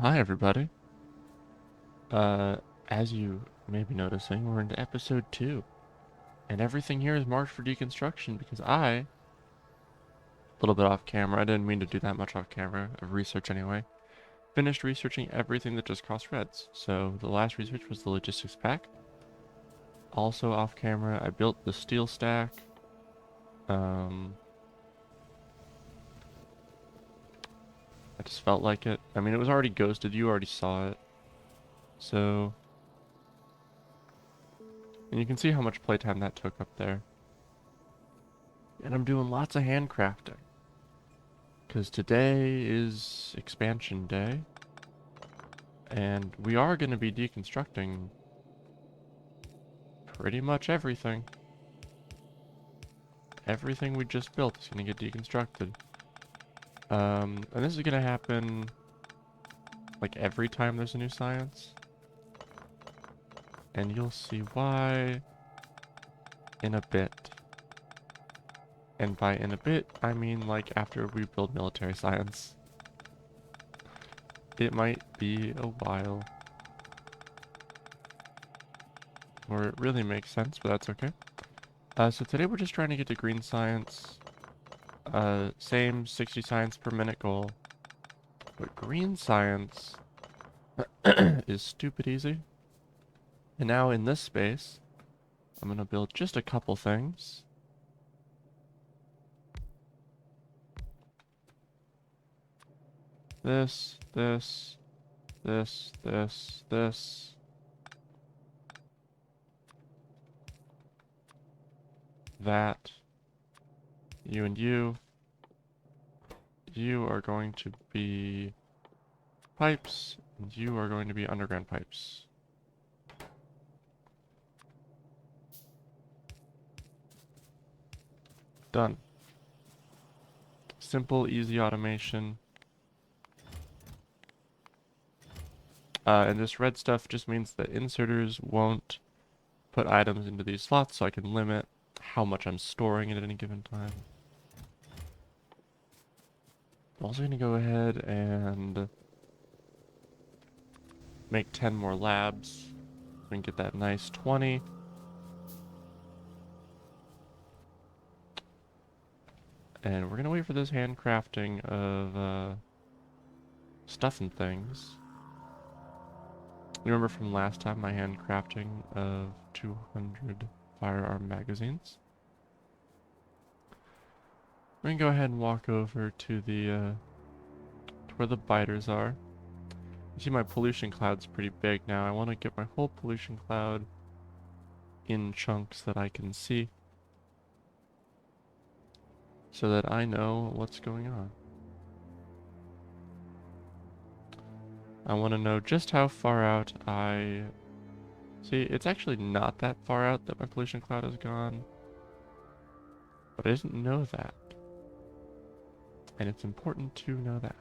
Hi, everybody. Uh, as you may be noticing, we're into episode 2, and everything here is marked for deconstruction because a little bit off camera, I didn't mean to do that much off camera, of research anyway, finished researching everything that just cost reds. So the last research was the logistics pack. Also off camera, I built the steel stack. Um, I just felt like it. I mean, it was already ghosted, you already saw it. So, and you can see how much playtime that took up there. And I'm doing lots of handcrafting. Because today is expansion day, and we are going to be deconstructing pretty much everything. Everything we just built is going to get deconstructed. And this is going to happen like every time there's a new science. And you'll see why in a bit. And by in a bit, I mean like after we build military science. It might be a while. Or it really makes sense, but that's okay. So today we're just trying to get to green science. Same 60 science per minute goal. But green science is stupid easy. And now in this space, I'm gonna build just a couple things. This. That. You and you. You are going to be pipes, and you are going to be underground pipes. Done. Simple, easy automation. And this red stuff just means that inserters won't put items into these slots, so I can limit how much I'm storing at any given time. I'm also going to go ahead and make 10 more labs. We can get that nice 20. And we're going to wait for this handcrafting of stuff and things. You remember from last time my handcrafting of 200 firearm magazines? We can go ahead and walk over to the to where the biters are. You see my pollution cloud's pretty big now. I want to get my whole pollution cloud in chunks that I can see so that I know what's going on. I want to know just how far out I... See, it's actually not that far out that my pollution cloud has gone, but I didn't know that. And it's important to know that.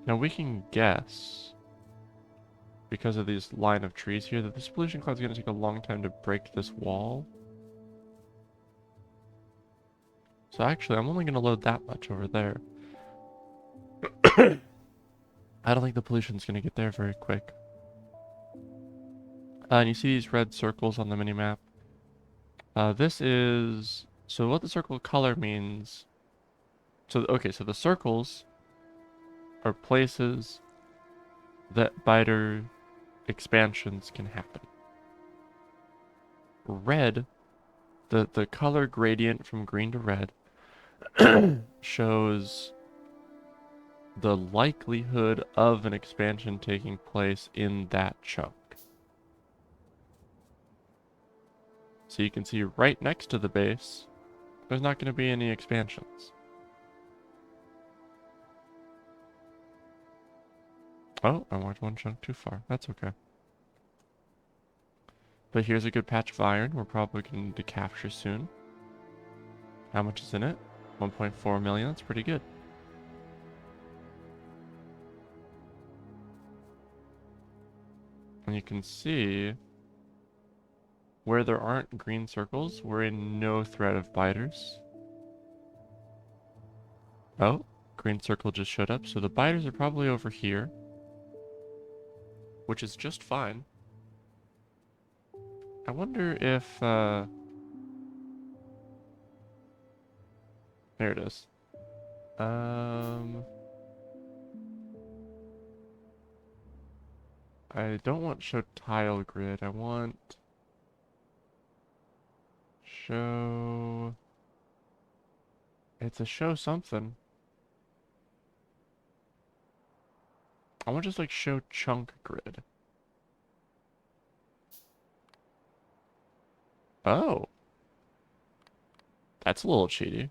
Now we can guess, because of this line of trees here, that this pollution cloud is going to take a long time to break this wall. So actually, I'm only going to load that much over there. I don't think the pollution's going to get there very quick. And you see these red circles on the minimap? This is... So what the circle color means... So, okay, so the circles are places that biter expansions can happen. Red, the color gradient from green to red, shows the likelihood of an expansion taking place in that chunk. So you can see right next to the base, there's not going to be any expansions. Oh, I went one chunk too far. That's okay. But here's a good patch of iron we're probably going to capture soon. How much is in it? 1.4 million. That's pretty good. And you can see where there aren't green circles, we're in no threat of biters. Oh, green circle just showed up, so the biters are probably over here, which is just fine. I wonder if, there it is. I don't want show tile grid. I want show. It's a show something. I want just like show chunk grid. Oh, that's a little cheaty.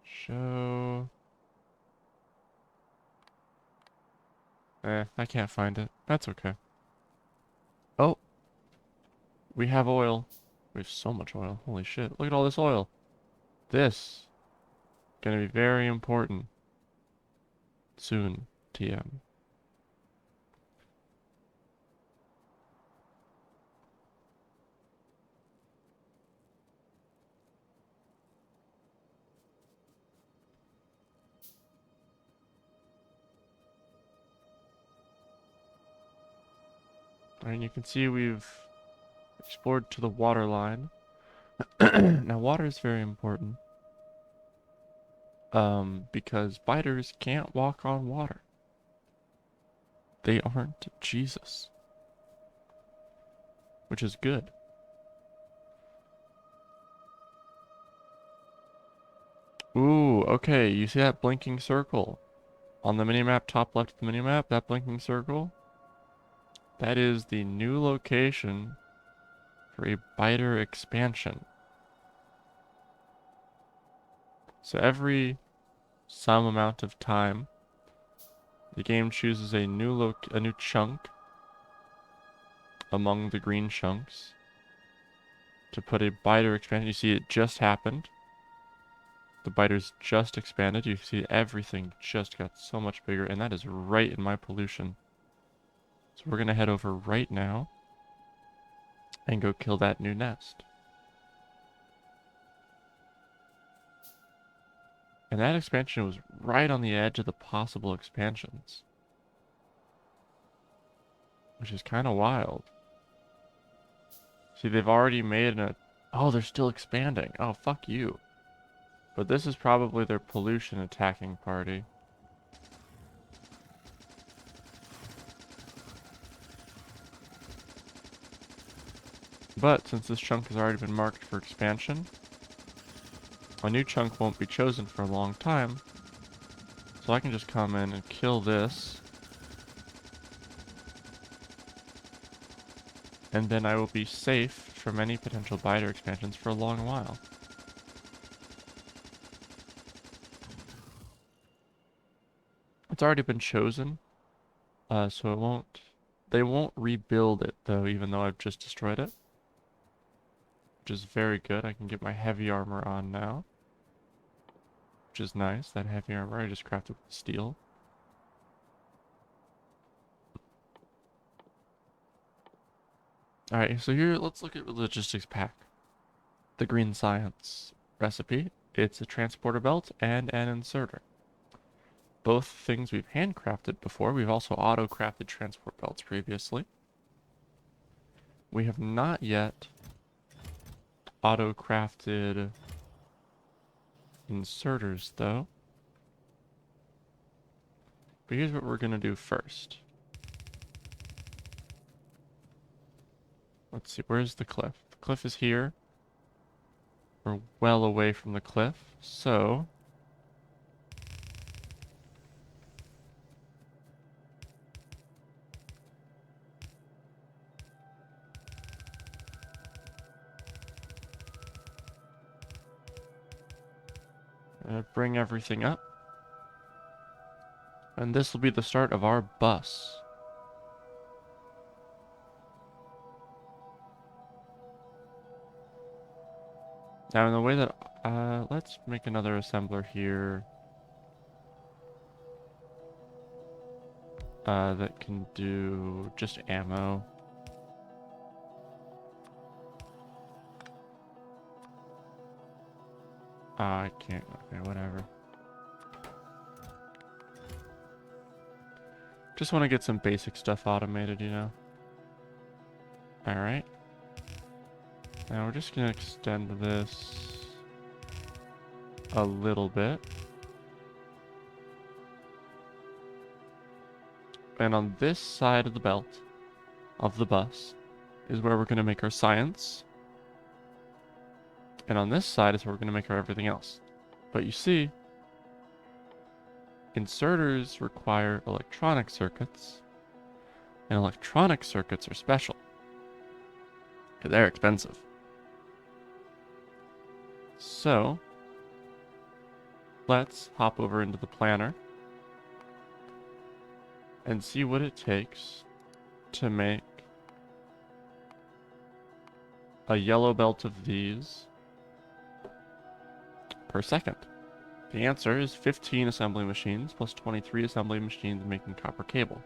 Show. I can't find it. That's okay. Oh, we have oil. We have so much oil. Holy shit. Look at all this oil. This gonna be very important soon, TM. And you can see we've explored to the water line. Now water is very important. Because biters can't walk on water. They aren't Jesus. Which is good. Ooh, okay, you see that blinking circle? On the minimap, top left of the minimap, that blinking circle? That is the new location for a biter expansion. So every some amount of time, the game chooses a new chunk among the green chunks to put a biter expansion. You see it just happened. The biters just expanded. You see everything just got so much bigger, and that is right in my pollution. So we're gonna head over right now and go kill that new nest. And that expansion was right on the edge of the possible expansions, which is kind of wild. See, they've already made a... Oh, they're still expanding. Oh, fuck you. But this is probably their pollution attacking party. But since this chunk has already been marked for expansion, a new chunk won't be chosen for a long time. So I can just come in and kill this. And then I will be safe from any potential biter expansions for a long while. It's already been chosen, so it won't... They won't rebuild it, though, even though I've just destroyed it. Which is very good. I can get my heavy armor on now. Which is nice. That heavy armor I just crafted with steel. Alright, so here, let's look at the logistics pack. The green science recipe. It's a transporter belt and an inserter. Both things we've handcrafted before. We've also auto-crafted transport belts previously. We have not yet auto-crafted inserters, though. But here's what we're going to do first. Let's see, where's the cliff? The cliff is here. We're well away from the cliff, so... bring everything up. And this will be the start of our bus. Now in the way that, let's make another assembler here. That can do just ammo. I can't. Okay, whatever. Just want to get some basic stuff automated, you know? Alright. Now we're just going to extend this a little bit. And on this side of the belt of the bus is where we're going to make our science. And on this side is where we're going to make our everything else. But you see, inserters require electronic circuits, and electronic circuits are special. They're expensive. So, let's hop over into the planner and see what it takes to make a yellow belt of these per second. The answer is 15 assembly machines plus 23 assembly machines making copper cable.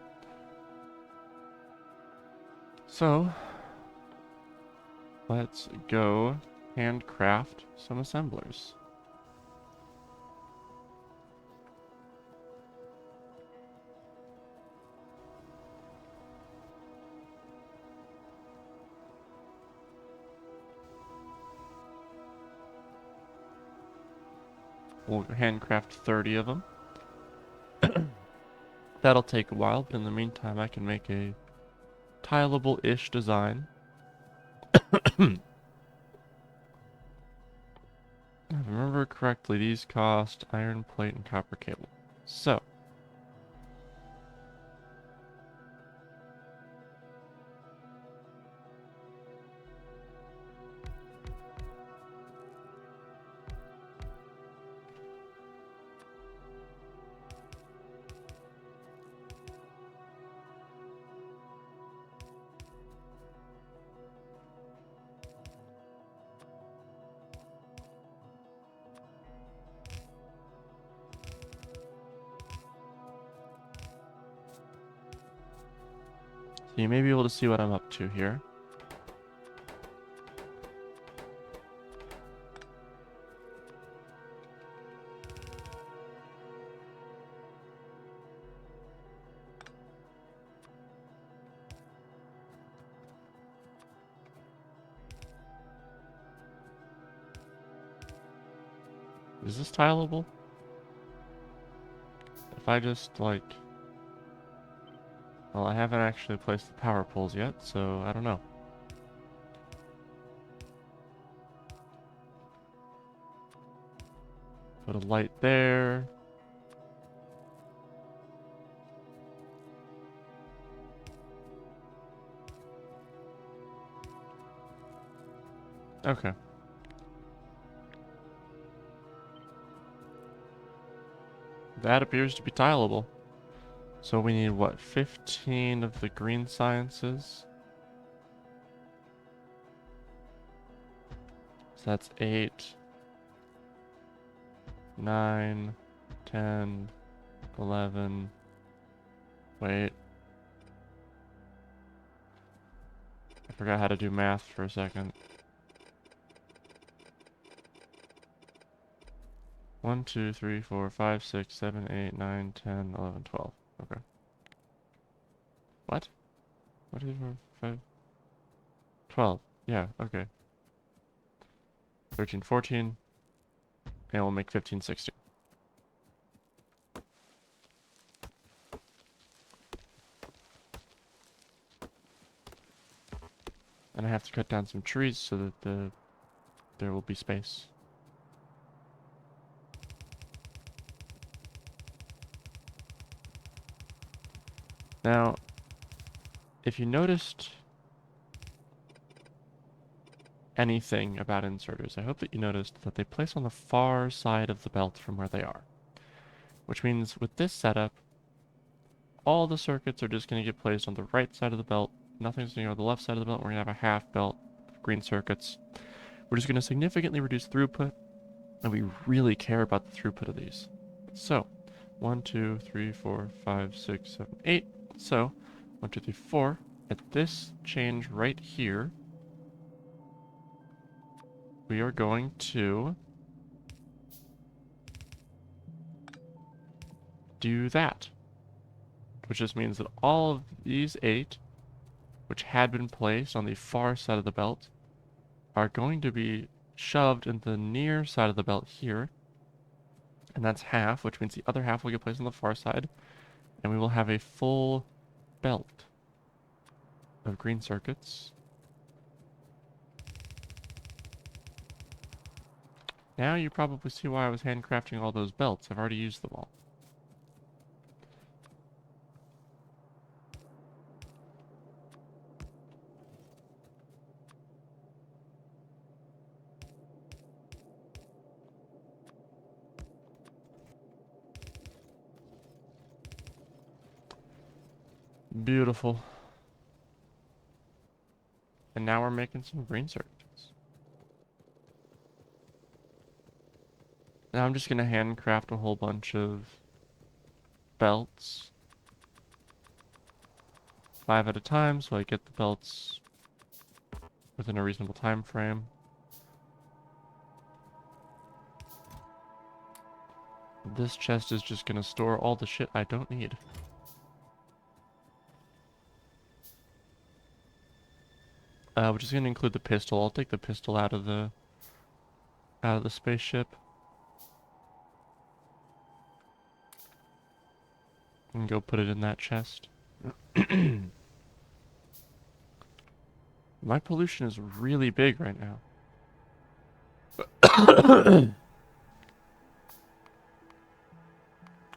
So, let's go handcraft some assemblers. We'll handcraft 30 of them. That'll take a while, but in the meantime I can make a tileable-ish design. If I remember correctly, these cost iron plate and copper cable. So, you may be able to see what I'm up to here. Is this tileable? If I just, like... Well, I haven't actually placed the power poles yet, so I don't know. Put a light there. Okay. That appears to be tileable. So we need, what, 15 of the green sciences? So that's 8, 9, 10, 11. Wait. I forgot how to do math for a second. 1, 2, 3, 4, 5, 6, 7, 8, 9, 10, 11, 12. Okay. What? What is 5? 12. Yeah, okay. 13, 14. And we'll make 15, 16. And I have to cut down some trees so that there will be space. Now, if you noticed anything about inserters, I hope that you noticed that they place on the far side of the belt from where they are. Which means with this setup, all the circuits are just going to get placed on the right side of the belt. Nothing's going to go on the left side of the belt. We're going to have a half belt of green circuits. We're just going to significantly reduce throughput, and we really care about the throughput of these. So, 1, 2, 3, 4, 5, 6, 7, 8. So, 1, 2, 3, 4. At this change right here, we are going to do that. Which just means that all of these 8, which had been placed on the far side of the belt, are going to be shoved into the near side of the belt here. And that's half, which means the other half will get placed on the far side. And we will have a full belt of green circuits. Now you probably see why I was handcrafting all those belts. I've already used them all. Beautiful. And now we're making some green circuits. Now I'm just going to handcraft a whole bunch of belts. 5 at a time, so I get the belts within a reasonable time frame. This chest is just going to store all the shit I don't need. Which is going to include the pistol. I'll take the pistol out of the spaceship. And go put it in that chest. My pollution is really big right now. Oh,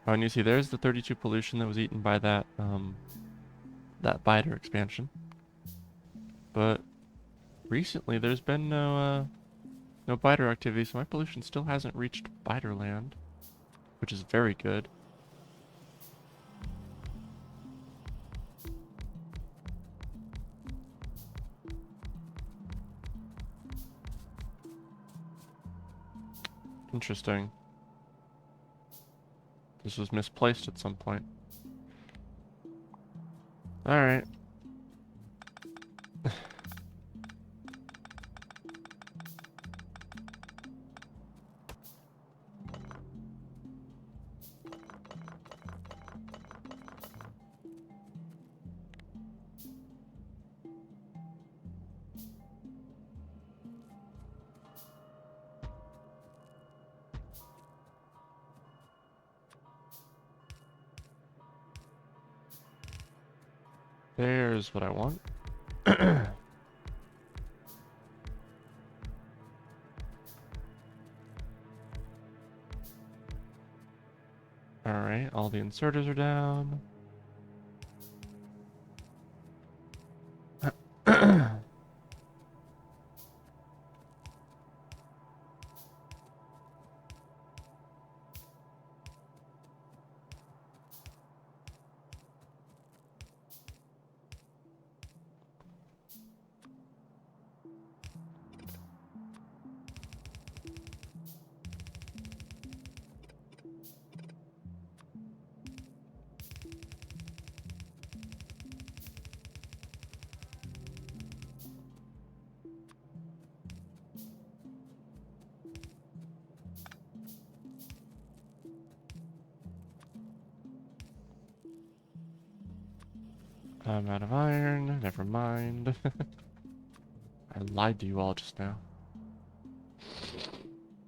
and you see there's the 32 pollution that was eaten by that biter expansion. But recently there's been no biter activity, so my pollution still hasn't reached biter land, which is very good. Interesting. This was misplaced at some point. Alright. There's what I want. Alright, all the inserters are down. I'm out of iron, never mind. I lied to you all just now.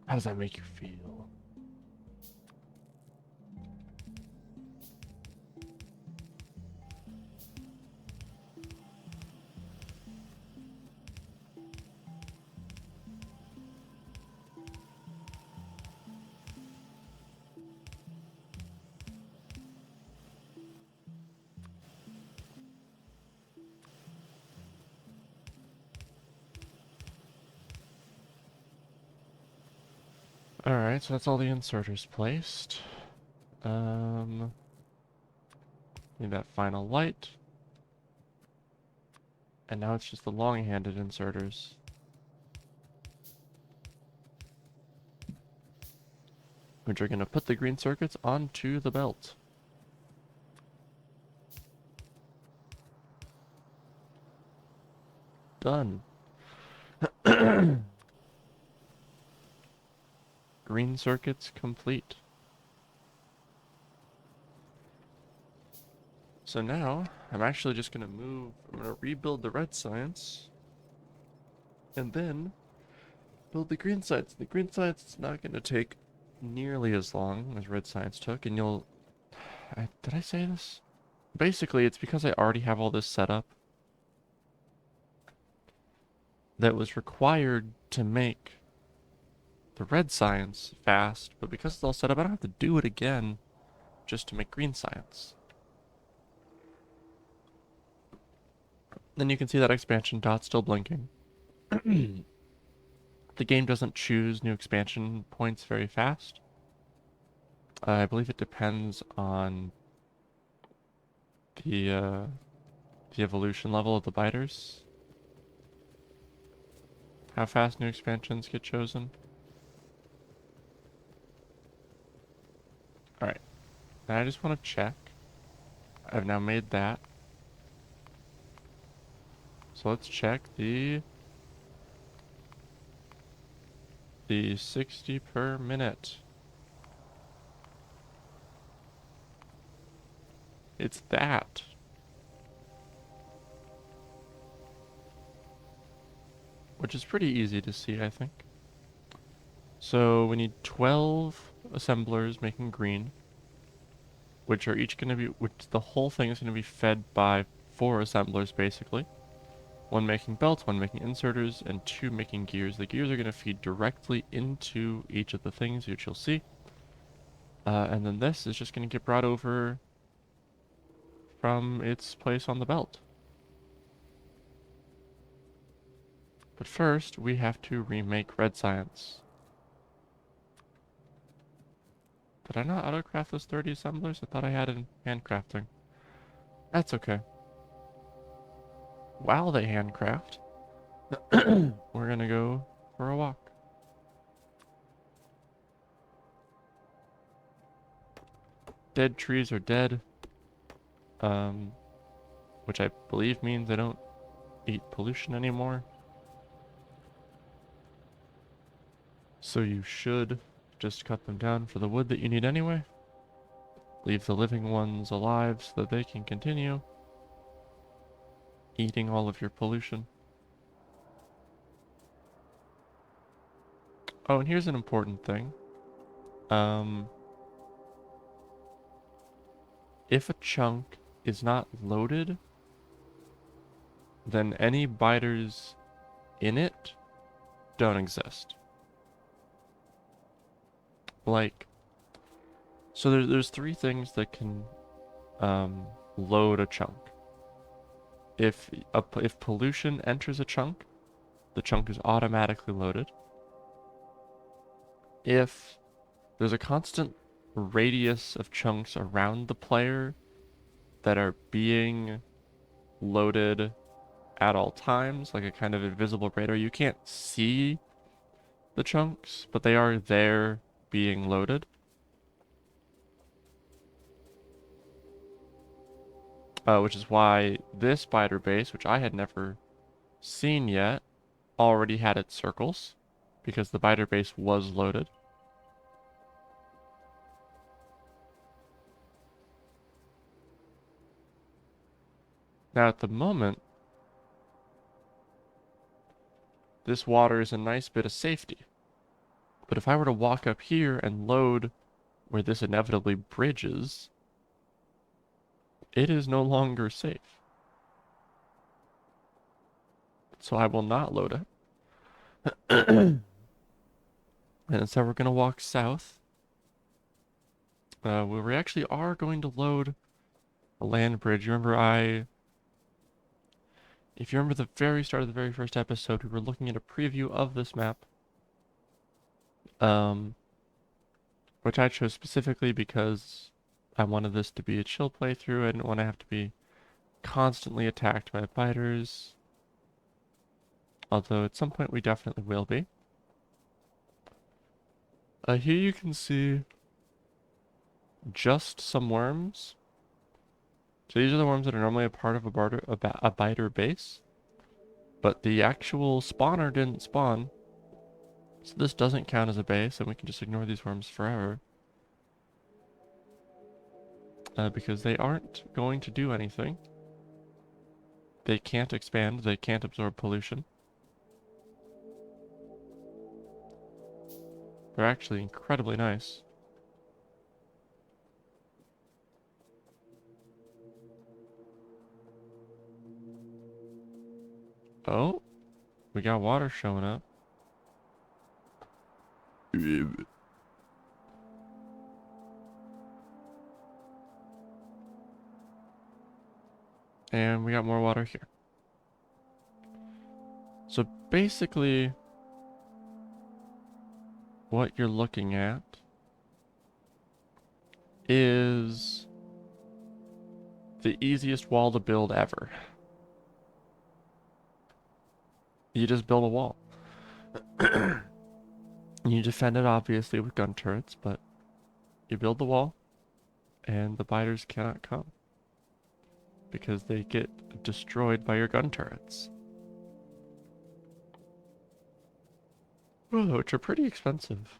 How does that make you feel? Alright, so that's all the inserters placed. Need that final light. And now it's just the long-handed inserters. Which are going to put the green circuits onto the belt. Done. Green circuits complete. So now, I'm actually just gonna I'm gonna rebuild the red science, and then build the green science. The green science is not gonna take nearly as long as red science took, and did I say this? Basically, it's because I already have all this set up that was required to make the red science fast, but because it's all set up, I don't have to do it again just to make green science. Then you can see that expansion dot still blinking. The game doesn't choose new expansion points very fast. I believe it depends on the uh, the evolution level of the biters. How fast new expansions get chosen. Alright, now I just want to check. I've now made that. So let's check the 60 per minute. It's that. Which is pretty easy to see, I think. So we need 12 assemblers making green, which are each going to be, which the whole thing is going to be fed by 4 assemblers basically. 1 making belts, 1 making inserters, and 2 making gears. The gears are going to feed directly into each of the things, which you'll see. And then this is just going to get brought over from its place on the belt. But first, we have to remake red science. Did I not autocraft those 30 assemblers? I thought I had in handcrafting. That's okay. While they handcraft, we're gonna go for a walk. Dead trees are dead. Which I believe means they don't eat pollution anymore. So you should just cut them down for the wood that you need anyway. Leave the living ones alive so that they can continue eating all of your pollution. Oh, and here's an important thing. If a chunk is not loaded, then any biters in it don't exist. Like, so there's 3 things that can load a chunk. If pollution enters a chunk, the chunk is automatically loaded. If there's a constant radius of chunks around the player that are being loaded at all times, like a kind of invisible radar, you can't see the chunks, but they are there being loaded. Which is why this biter base, which I had never seen yet, already had its circles, because the biter base was loaded. Now at the moment, this water is a nice bit of safety. But if I were to walk up here and load where this inevitably bridges, it is no longer safe. So I will not load it. And instead we're going to walk south, where we actually are going to load a land bridge. If you remember the very start of the very first episode, we were looking at a preview of this map, which I chose specifically because I wanted this to be a chill playthrough. I didn't want to have to be constantly attacked by biters, although at some point we definitely will be. Here you can see just some worms. So these are the worms that are normally a part of a biter base, but the actual spawner didn't spawn, so this doesn't count as a base, and we can just ignore these worms forever. because they aren't going to do anything. They can't expand, they can't absorb pollution. They're actually incredibly nice. Oh, we got water showing up. And we got more water here. So basically, what you're looking at is the easiest wall to build ever. You just build a wall. You defend it obviously with gun turrets, but you build the wall and the biters cannot come because they get destroyed by your gun turrets. Which are pretty expensive.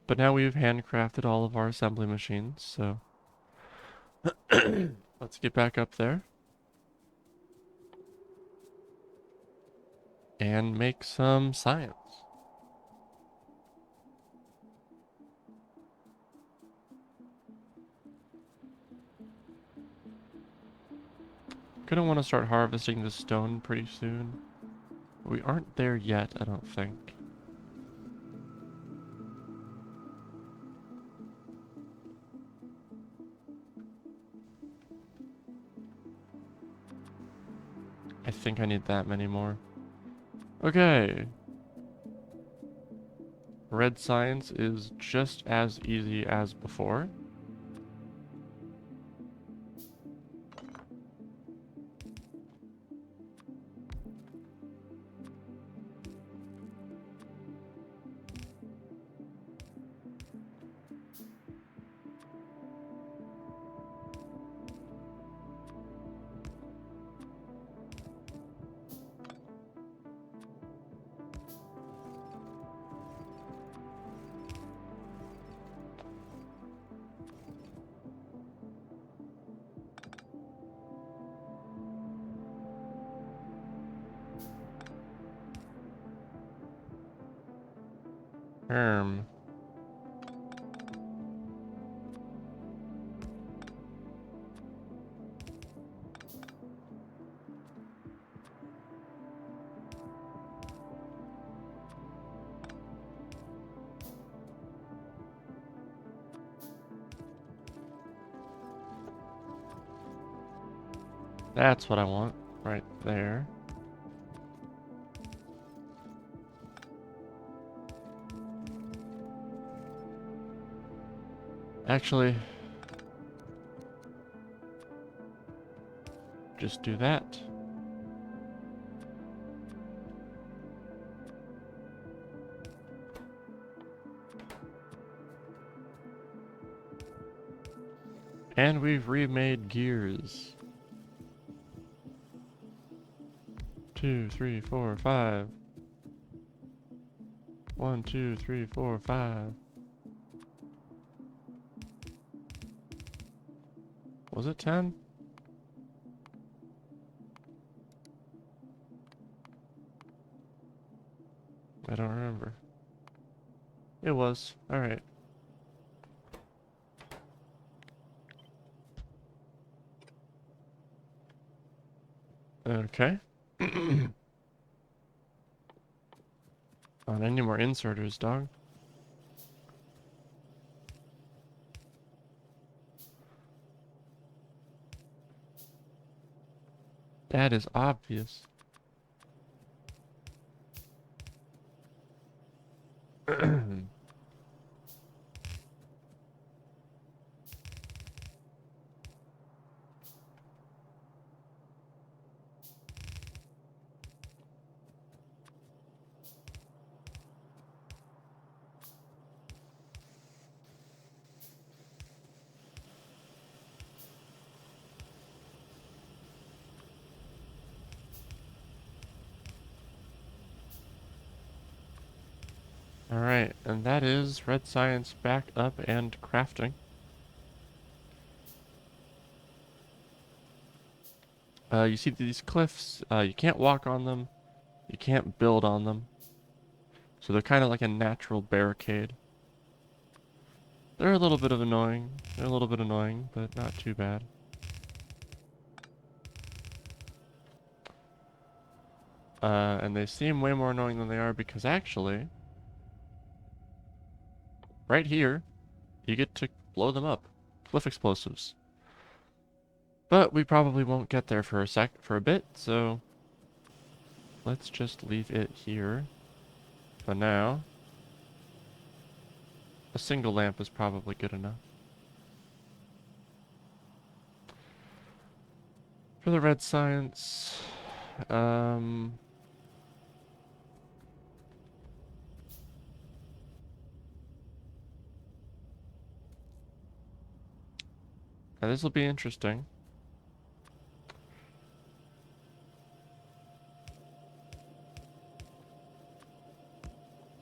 But now we've handcrafted all of our assembly machines, so let's get back up there and make some science. Gonna want to start harvesting the stone pretty soon. We aren't there yet, I don't think. I think I need that many more. Okay. Red science is just as easy as before. Um, that's what I want right there. Actually, just do that. And we've remade gears. 2, 3, 4, 5. 1, 2, 3, 4, 5. Was it 10? I don't remember. It was. Alright. Okay. On any more inserters, dog? That is obvious. Alright, and that is red science back up and crafting. You see these cliffs, you can't walk on them, you can't build on them. So they're kind of like a natural barricade. They're a little bit annoying. They're a little bit annoying, but not too bad. And they seem way more annoying than they are because actually, right here, you get to blow them up. Cliff explosives. But we probably won't get there for a bit, so let's just leave it here for now. A single lamp is probably good enough. For the red science, now this will be interesting.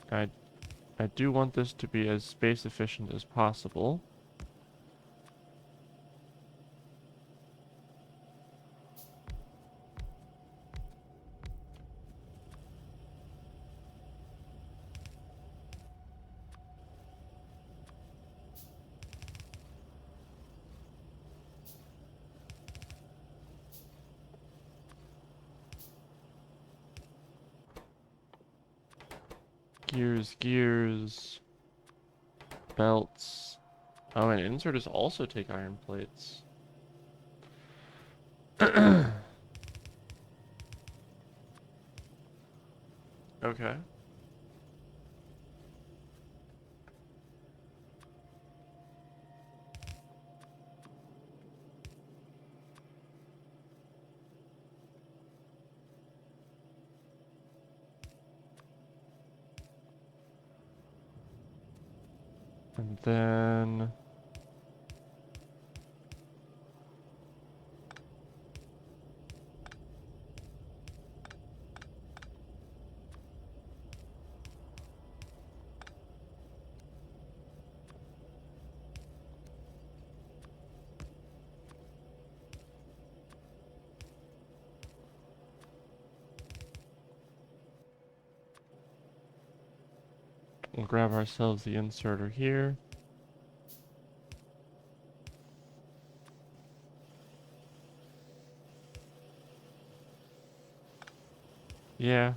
I I do want this to be as space efficient as possible. Gears, belts. Oh, and inserters also take iron plates. Okay. And then we'll grab ourselves the inserter here. Yeah.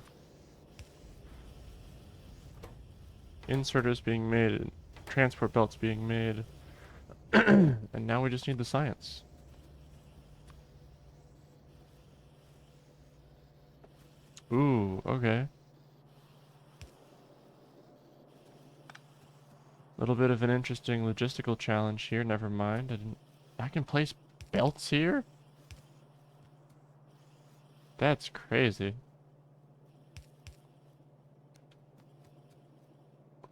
Inserters being made, transport belts being made. And now we just need the science. Ooh, okay. Little bit of an interesting logistical challenge here. Never mind. I can place belts here? That's crazy.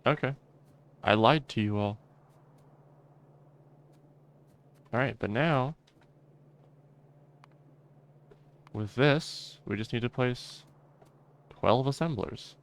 Okay. I lied to you all. Alright, but now, with this, we just need to place 12 assemblers.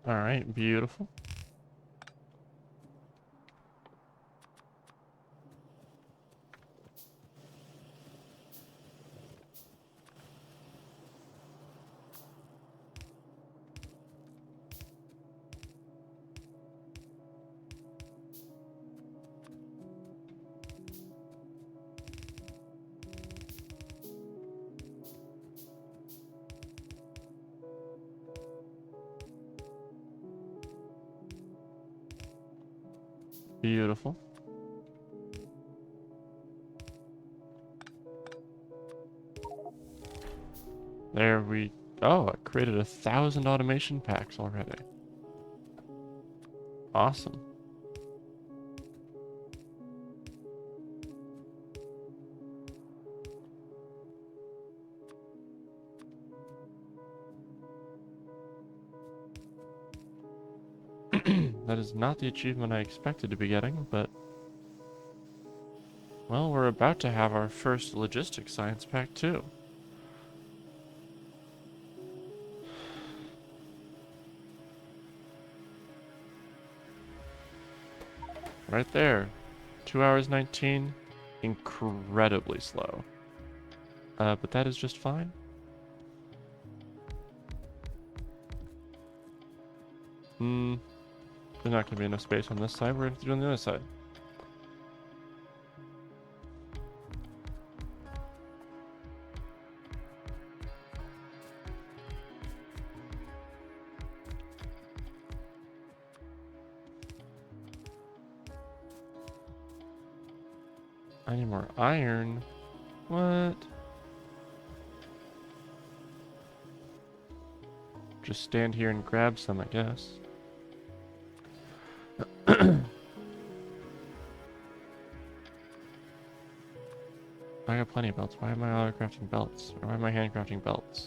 Alright, beautiful. Beautiful. There we... Oh, I created 1,000 automation packs already. Awesome. That is not the achievement I expected to be getting, but... Well, we're about to have our first logistics science pack, too. Right there. 2 hours 19. Incredibly slow. But that is just fine. There's not going to be enough space on this side. We're going to have to do it on the other side. I need more iron. What? Just stand here and grab some, I guess. I got plenty of belts. Why am I auto crafting belts? Or why am I handcrafting belts?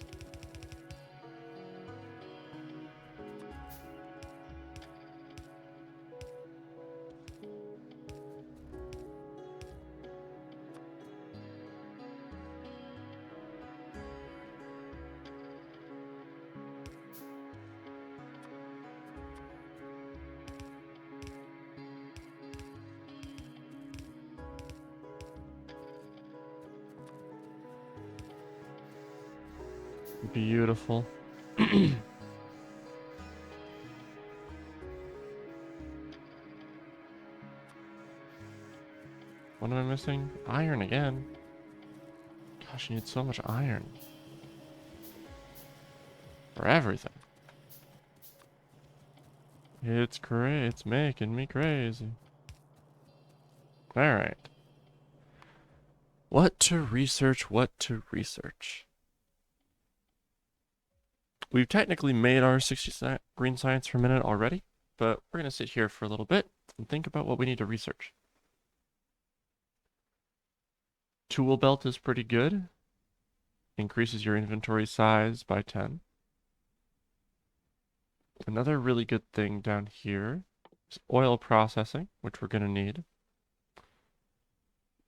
Beautiful. What am I missing? Iron again. Gosh, you need so much iron. For everything. It's crazy. It's making me crazy. Alright. What to research, what to research. We've technically made our 60 green science per minute already, but we're going to sit here for a little bit and think about what we need to research. Tool belt is pretty good. Increases your inventory size by 10. Another really good thing down here is oil processing, which we're going to need.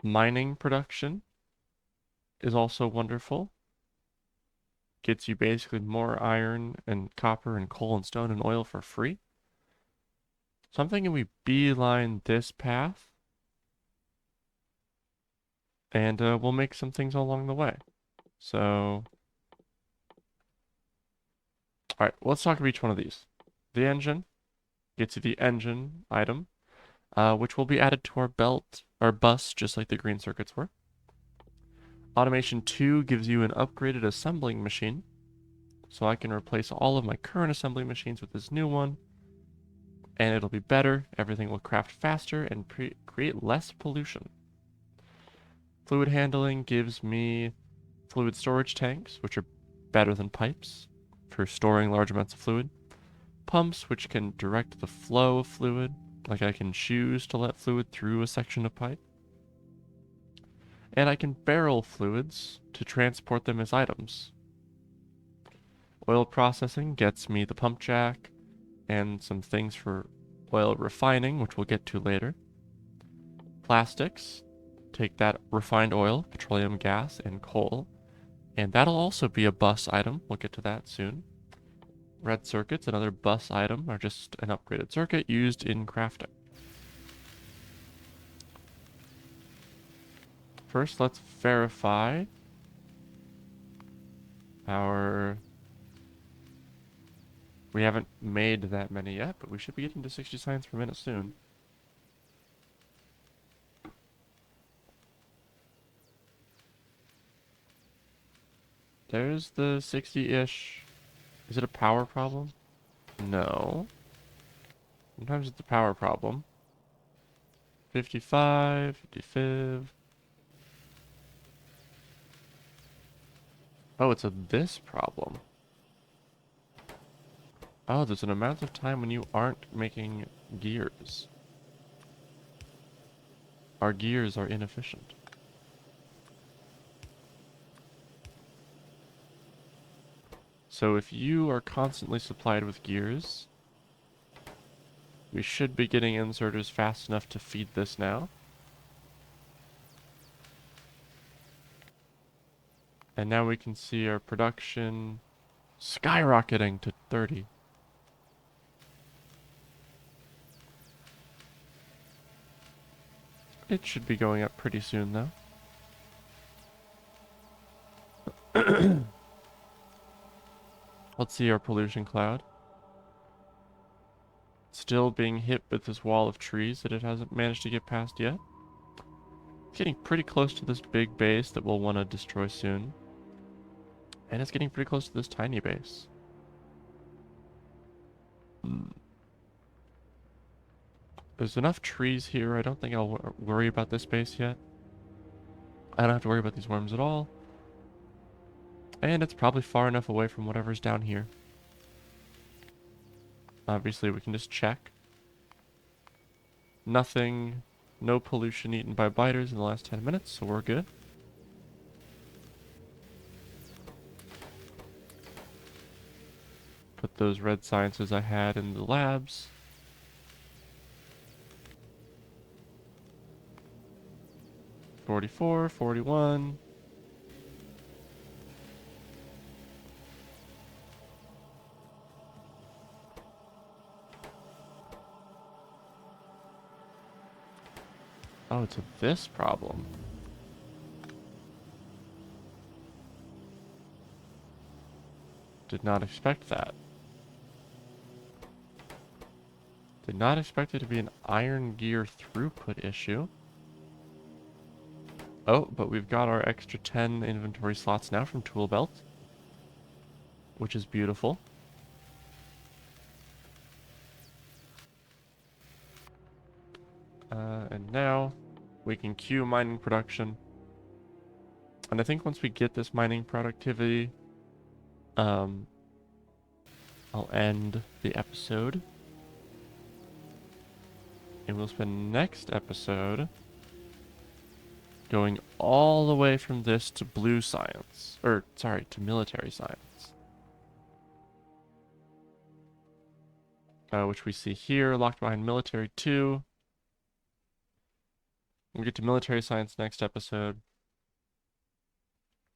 Mining production is also wonderful. Gets you basically more iron and copper and coal and stone and oil for free. So I'm thinking we beeline this path. And we'll make some things along the way. So, alright, let's talk about each one of these. The engine gets you the engine item, which will be added to our belt, our bus, just like the green circuits were. Automation 2 gives you an upgraded assembling machine. So I can replace all of my current assembly machines with this new one. And it'll be better. Everything will craft faster and create less pollution. Fluid handling gives me fluid storage tanks, which are better than pipes for storing large amounts of fluid. Pumps, which can direct the flow of fluid, like I can choose to let fluid through a section of pipe. And I can barrel fluids to transport them as items. Oil processing gets me the pump jack and some things for oil refining, which we'll get to later. Plastics, take that refined oil, petroleum gas, and coal, and that'll also be a bus item. We'll get to that soon. Red circuits, another bus item, are just an upgraded circuit used in crafting. First, let's verify our... We haven't made that many yet, but we should be getting to 60 science per minute soon. There's the 60-ish. Is it a power problem? No. Sometimes it's a power problem. 55, 55. Oh, it's this problem. Oh, there's an amount of time when you aren't making gears. Our gears are inefficient. So if you are constantly supplied with gears, we should be getting inserters fast enough to feed this now. And now we can see our production skyrocketing to 30. It should be going up pretty soon though. Let's see our pollution cloud. Still being hit with this wall of trees that it hasn't managed to get past yet. It's getting pretty close to this big base that we'll want to destroy soon. And it's getting pretty close to this tiny base. There's enough trees here. I don't think I'll worry about this base yet. I don't have to worry about these worms at all. And it's probably far enough away from whatever's down here. Obviously, we can just check. Nothing, no pollution eaten by biters in the last 10 minutes, so we're good. Put those red sciences I had in the labs. $44, $41. Oh, it's this problem. Did not expect that. Did not expect it to be an iron gear throughput issue. Oh, but we've got our extra 10 inventory slots now from Tool Belt, which is beautiful. And now we can queue mining production. And I think once we get this mining productivity, I'll end the episode. And we'll spend next episode going all the way from this to blue science. Or, sorry, to military science. Which we see here, locked behind military 2. We'll get to military science next episode.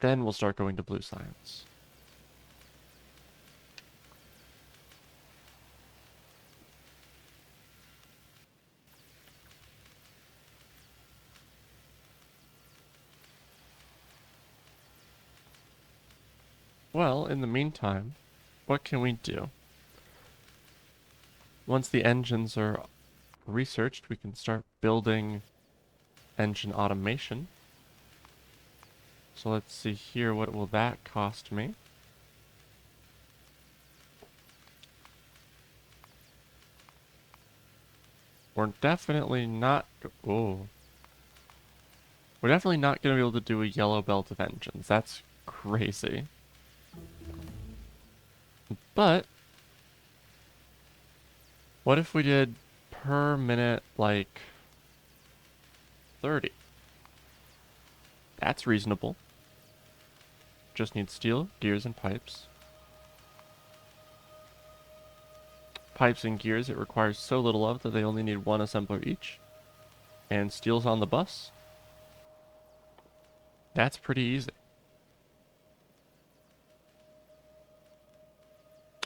Then we'll start going to blue science. Well, in the meantime, what can we do? Once the engines are researched, we can start building engine automation. So let's see here, what will that cost me? We're definitely not... Oh. We're definitely not going to be able to do a yellow belt of engines. That's crazy. But what if we did per minute, like, 30? That's reasonable. Just need steel, gears, and pipes. Pipes and gears it requires so little of that they only need one assembler each. And steel's on the bus. That's pretty easy.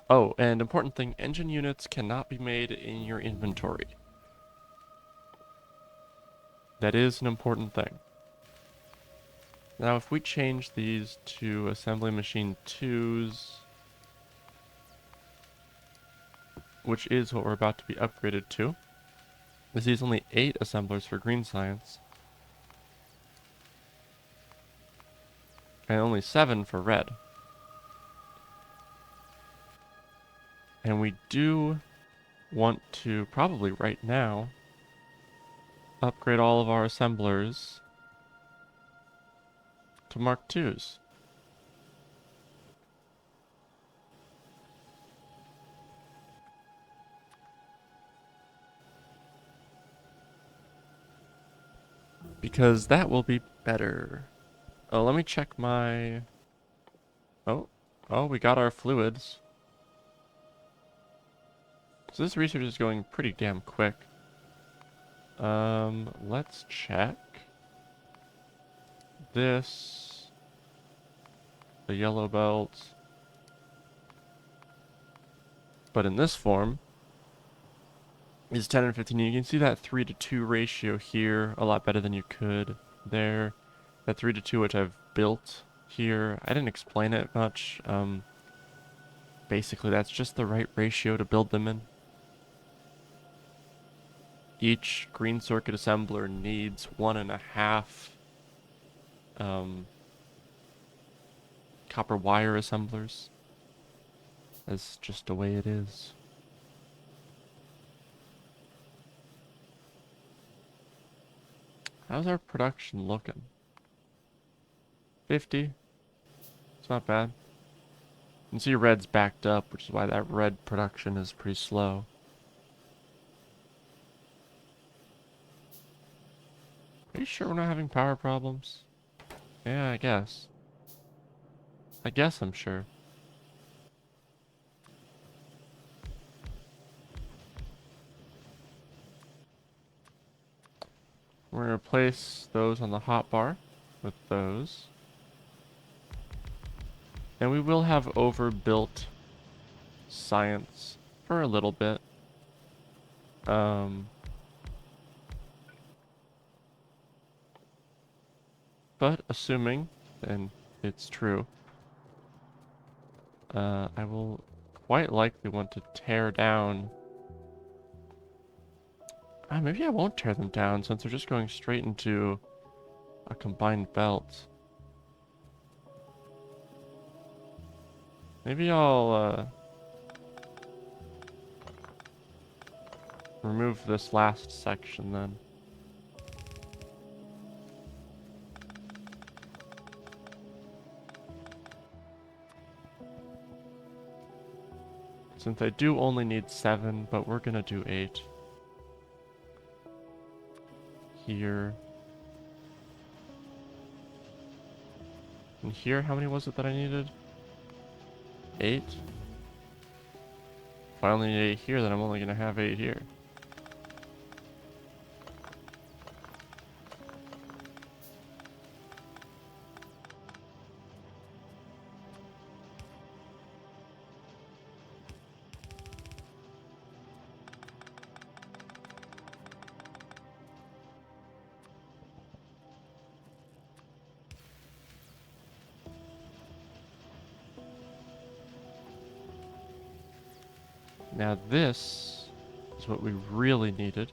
Oh, and important thing, engine units cannot be made in your inventory. That is an important thing. Now, if we change these to assembly machine 2s, which is what we're about to be upgraded to, this is only 8 assemblers for green science, and only 7 for red. And we do want to, probably right now, upgrade all of our assemblers to Mark IIs. Because that will be better. Oh, let me check my... Oh, we got our fluids. So this research is going pretty damn quick. Let's check this. The yellow belt. But in this form, is 10 and 15. You can see that 3 to 2 ratio here a lot better than you could there. That 3 to 2 which I've built here. I didn't explain it much. Basically that's just the right ratio to build them in. Each green circuit assembler needs 1.5 copper wire assemblers. That's just the way it is. How's our production looking? 50. It's not bad. You can see red's backed up, which is why that red production is pretty slow. Are you sure we're not having power problems? Yeah, I guess. I guess I'm sure. We're going to replace those on the hotbar with those. And we will have overbuilt science for a little bit. But assuming, and it's true, I will quite likely want to tear down... maybe I won't tear them down since they're just going straight into a combined belt. Maybe I'll remove this last section then. Since I do only need 7, but we're gonna do 8. Here. And here, how many was it that I needed? 8? If I only need 8 here, then I'm only gonna have 8 here. Now this is what we really needed.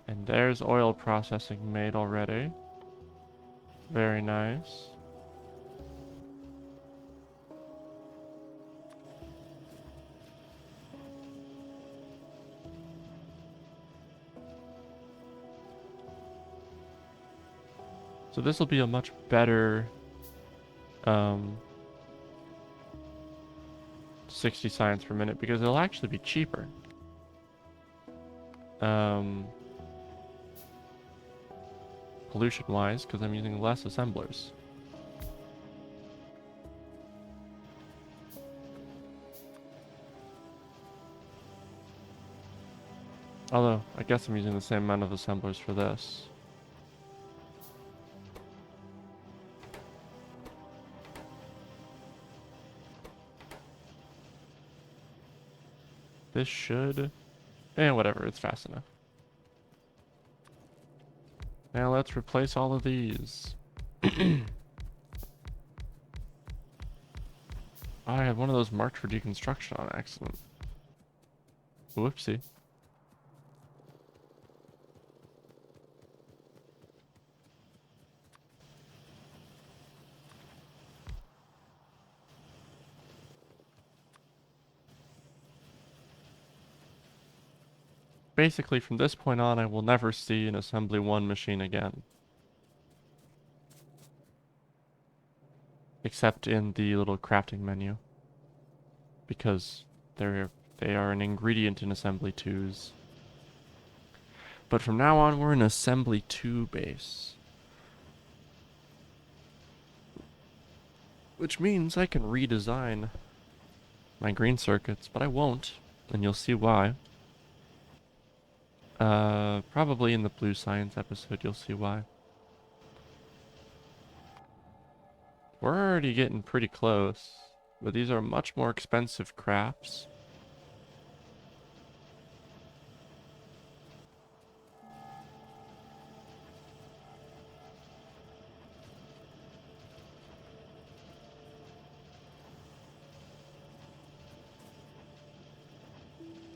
And there's oil processing made already. Very nice. So this will be a much better 60 science per minute because it'll actually be cheaper. Pollution wise, because I'm using less assemblers. Although, I guess I'm using the same amount of assemblers for this. This should... whatever, it's fast enough. Now let's replace all of these. I had one of those marked for deconstruction on accident. Whoopsie. basically from this point on, I will never see an assembly 1 machine again. Except in the little crafting menu. Because they are an ingredient in assembly 2s. But from now on, we're an assembly 2 base. Which means I can redesign my green circuits, but I won't, and you'll see why. Probably in the blue science episode, you'll see why. We're already getting pretty close, but these are much more expensive crafts.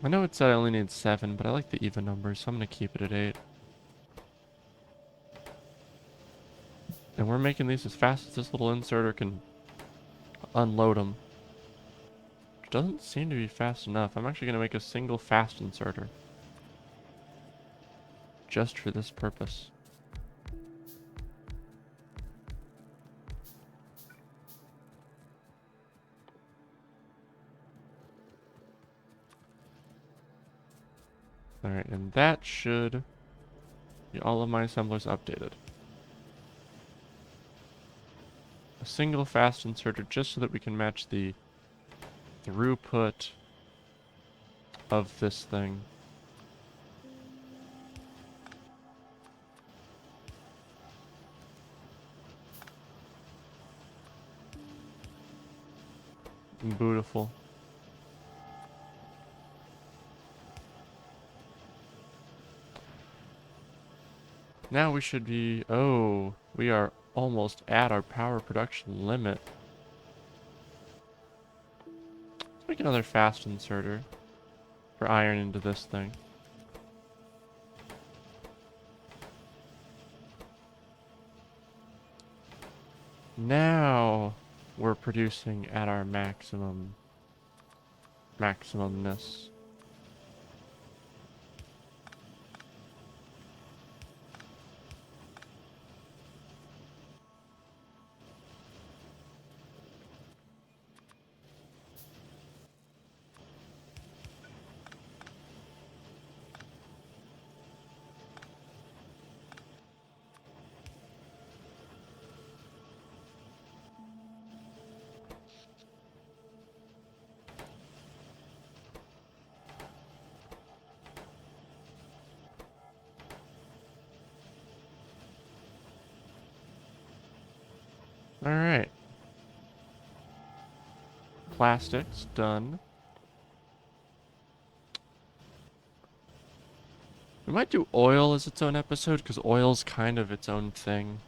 I know it said I only need 7, but I like the even numbers, so I'm going to keep it at 8. And we're making these as fast as this little inserter can unload them. Which doesn't seem to be fast enough. I'm actually going to make a single fast inserter. Just for this purpose. Alright, and that should be all of my assemblers updated. A single fast inserter just so that we can match the throughput of this thing. Beautiful. Now we should be... Oh, we are almost at our power production limit. Let's make another fast inserter for iron into this thing. Now we're producing at our maximumness. Alright. Plastics, done. We might do oil as its own episode, because oil's kind of its own thing.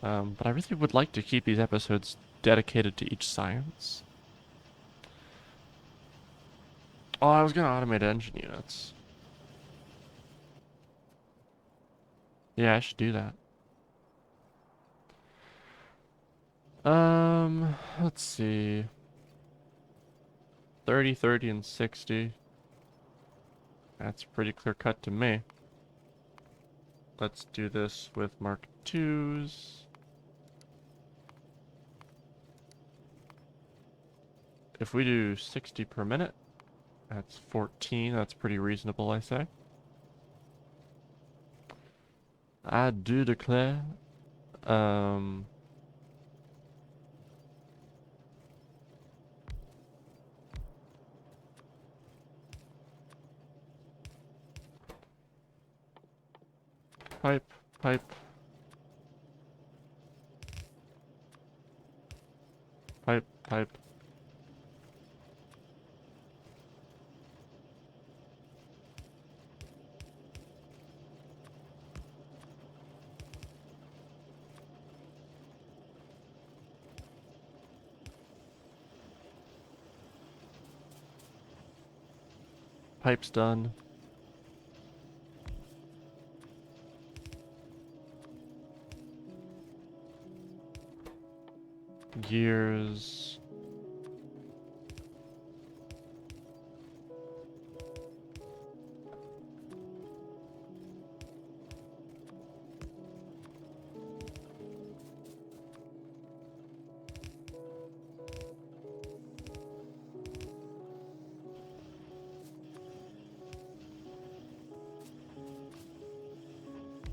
But I really would like to keep these episodes dedicated to each science. Oh, I was gonna automate engine units. Yeah, I should do that. Let's see. 30, 30, and 60. That's pretty clear cut to me. Let's do this with Mark IIs. If we do 60 per minute, that's 14. That's pretty reasonable, I say. I do declare. Pipe, pipe. Pipe, pipe. Pipe's done. Gears.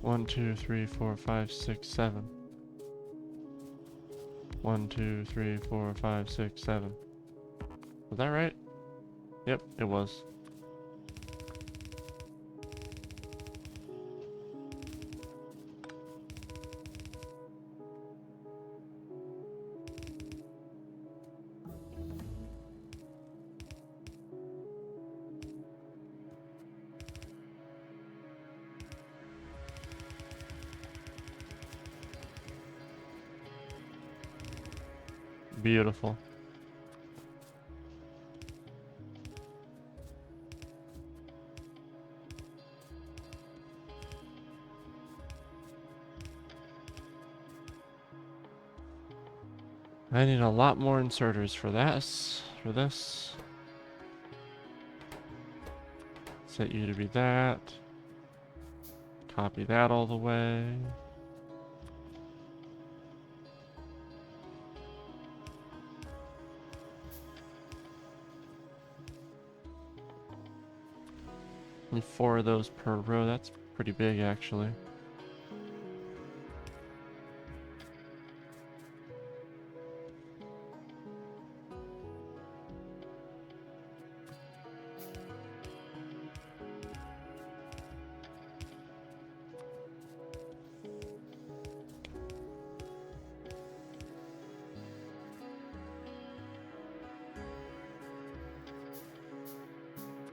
1, 2, 3, 4, 5, 6, 7. 1, 2, 3, 4, 5, 6, 7. Was that right? Yep, it was. Beautiful. I need a lot more inserters for this. Set you to be that. Copy that all the way. And 4 of those per row. That's pretty big, actually.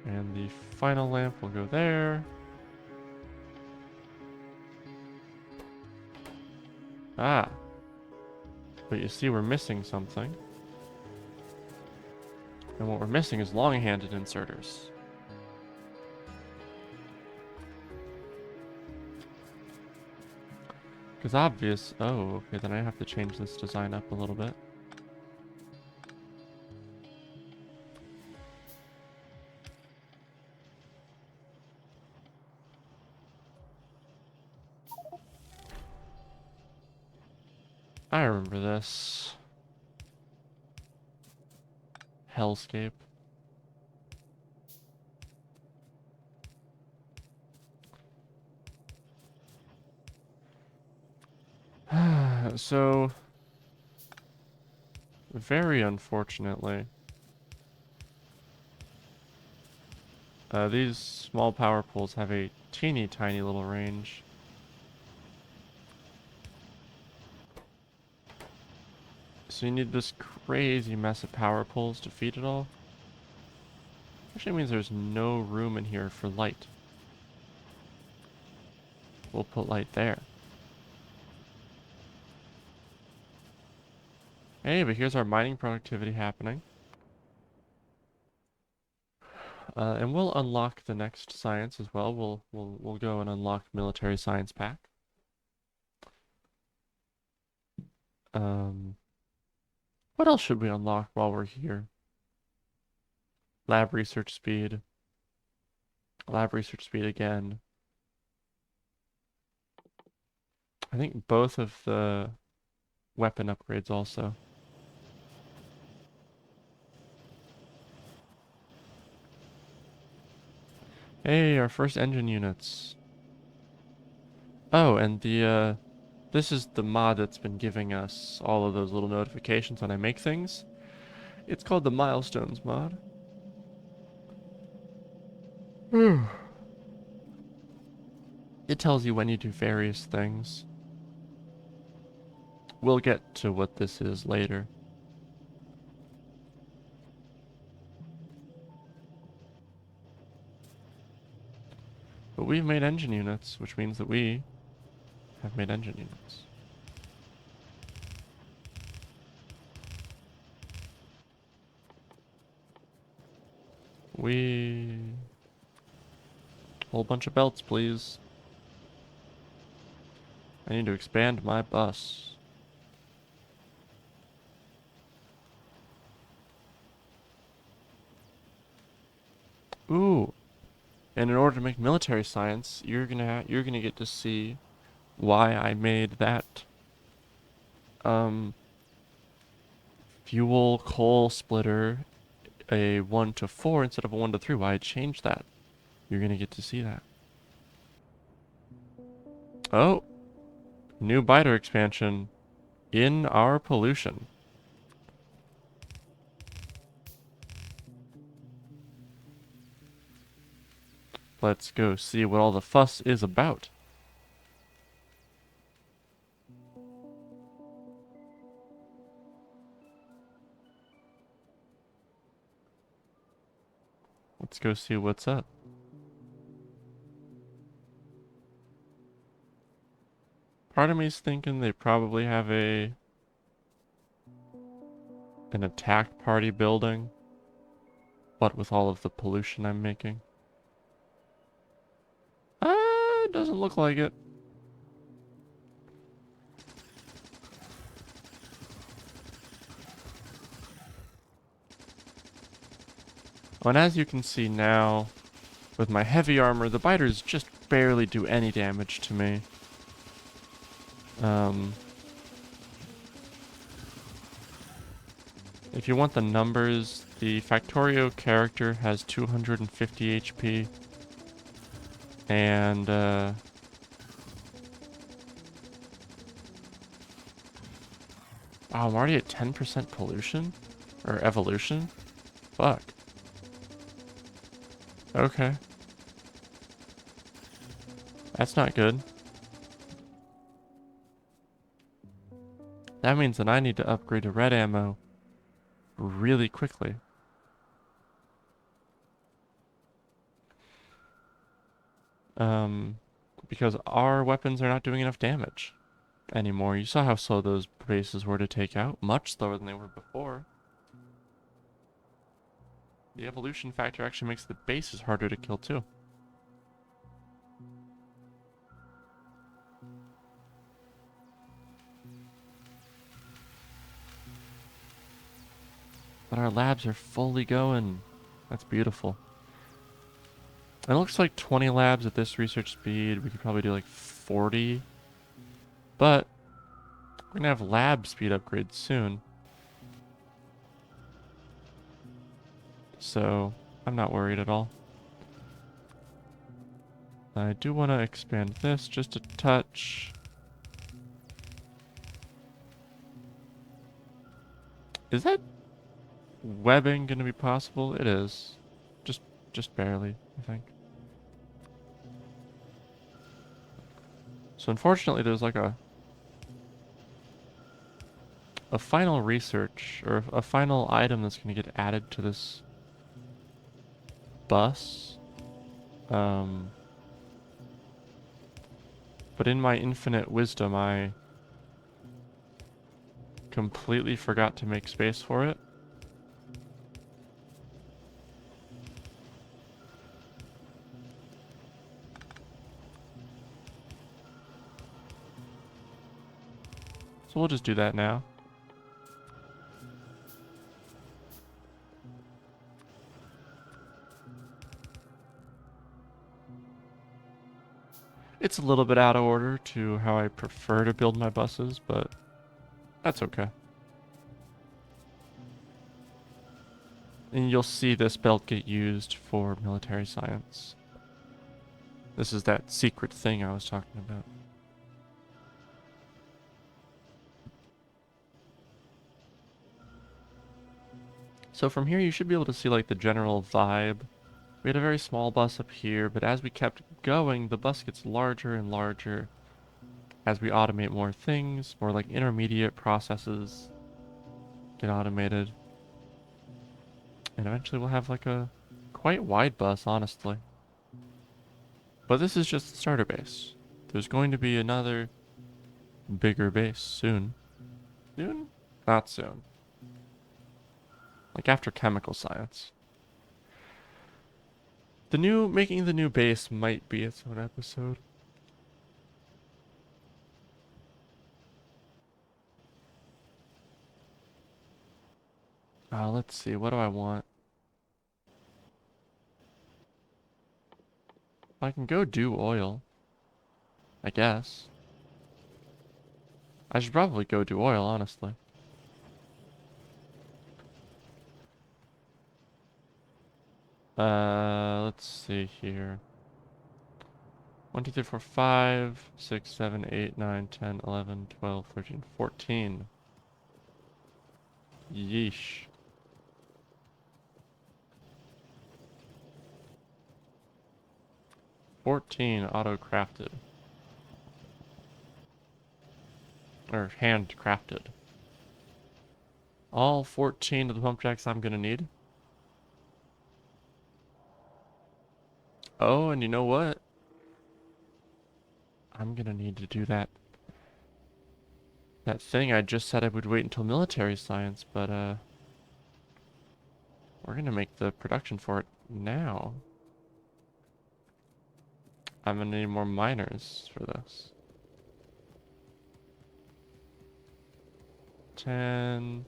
And the final lamp will go there. Ah. But you see we're missing something. And what we're missing is long-handed inserters. Because obvious... Oh, okay, then I have to change this design up a little bit. I remember this. Hellscape. So... Very unfortunately... these small power poles have a teeny tiny little range. So you need this crazy mess of power poles to feed it all. Actually means there's no room in here for light. We'll put light there. Hey, but here's our mining productivity happening. And we'll unlock the next science as well. We'll go and unlock military science pack. What else should we unlock while we're here? Lab research speed. Lab research speed again. I think both of the weapon upgrades also. Hey, our first engine units. Oh, and the, this is the mod that's been giving us all of those little notifications when I make things. It's called the Milestones mod. It tells you when you do various things. We'll get to what this is later. But we've made engine units, which means that we have made engine units. Whole bunch of belts, please. I need to expand my bus. Ooh. And in order to make military science, you're gonna get to see why I made that fuel coal splitter a 1 to 4 instead of a 1 to 3. Why I changed that. You're gonna get to see that. Oh, new biter expansion in our pollution. Let's go see what all the fuss is about. Let's go see what's up. Part of me's thinking they probably have an attack party building. What with all of the pollution I'm making? It doesn't look like it. Oh, and as you can see now, with my heavy armor, the biters just barely do any damage to me. If you want the numbers, the Factorio character has 250 HP. And, wow, I'm already at 10% pollution? Or evolution? Fuck. Okay. That's not good. That means that I need to upgrade to red ammo really quickly. Because our weapons are not doing enough damage anymore. You saw how slow those bases were to take out. Much slower than they were before. The evolution factor actually makes the bases harder to kill too. But our labs are fully going. That's beautiful. And it looks like 20 labs at this research speed. We could probably do like 40. But we're going to have lab speed upgrades soon. So I'm not worried at all. I do want to expand this just a touch. Is that webbing going to be possible? It is. Just barely, I think. So unfortunately there's like a final research or a final item that's going to get added to this bus. But in my infinite wisdom, I completely forgot to make space for it. So we'll just do that now. It's a little bit out of order to how I prefer to build my buses, but that's okay. And you'll see this belt get used for military science. This is that secret thing I was talking about. So from here you should be able to see like the general vibe. We had a very small bus up here, but as we kept going, the bus gets larger and larger as we automate more things, more like intermediate processes get automated. And eventually we'll have like a quite wide bus, honestly. But this is just the starter base. There's going to be another bigger base soon. Soon? Not soon. Like after chemical science. Making the new base might be its own episode. Let's see, what do I want? I can go do oil. I guess. I should probably go do oil, honestly. Let's see here. 1, 2, 3, 4, 5, 6, 7, 8, 9, 10, 11, 12, 13, 14. Yeesh. 14 auto-crafted. Or hand-crafted. All 14 of the pump jacks I'm gonna need. Oh, and you know what? I'm gonna need to do that thing I just said I would wait until military science, but we're gonna make the production for it now. I'm gonna need more miners for this. 10,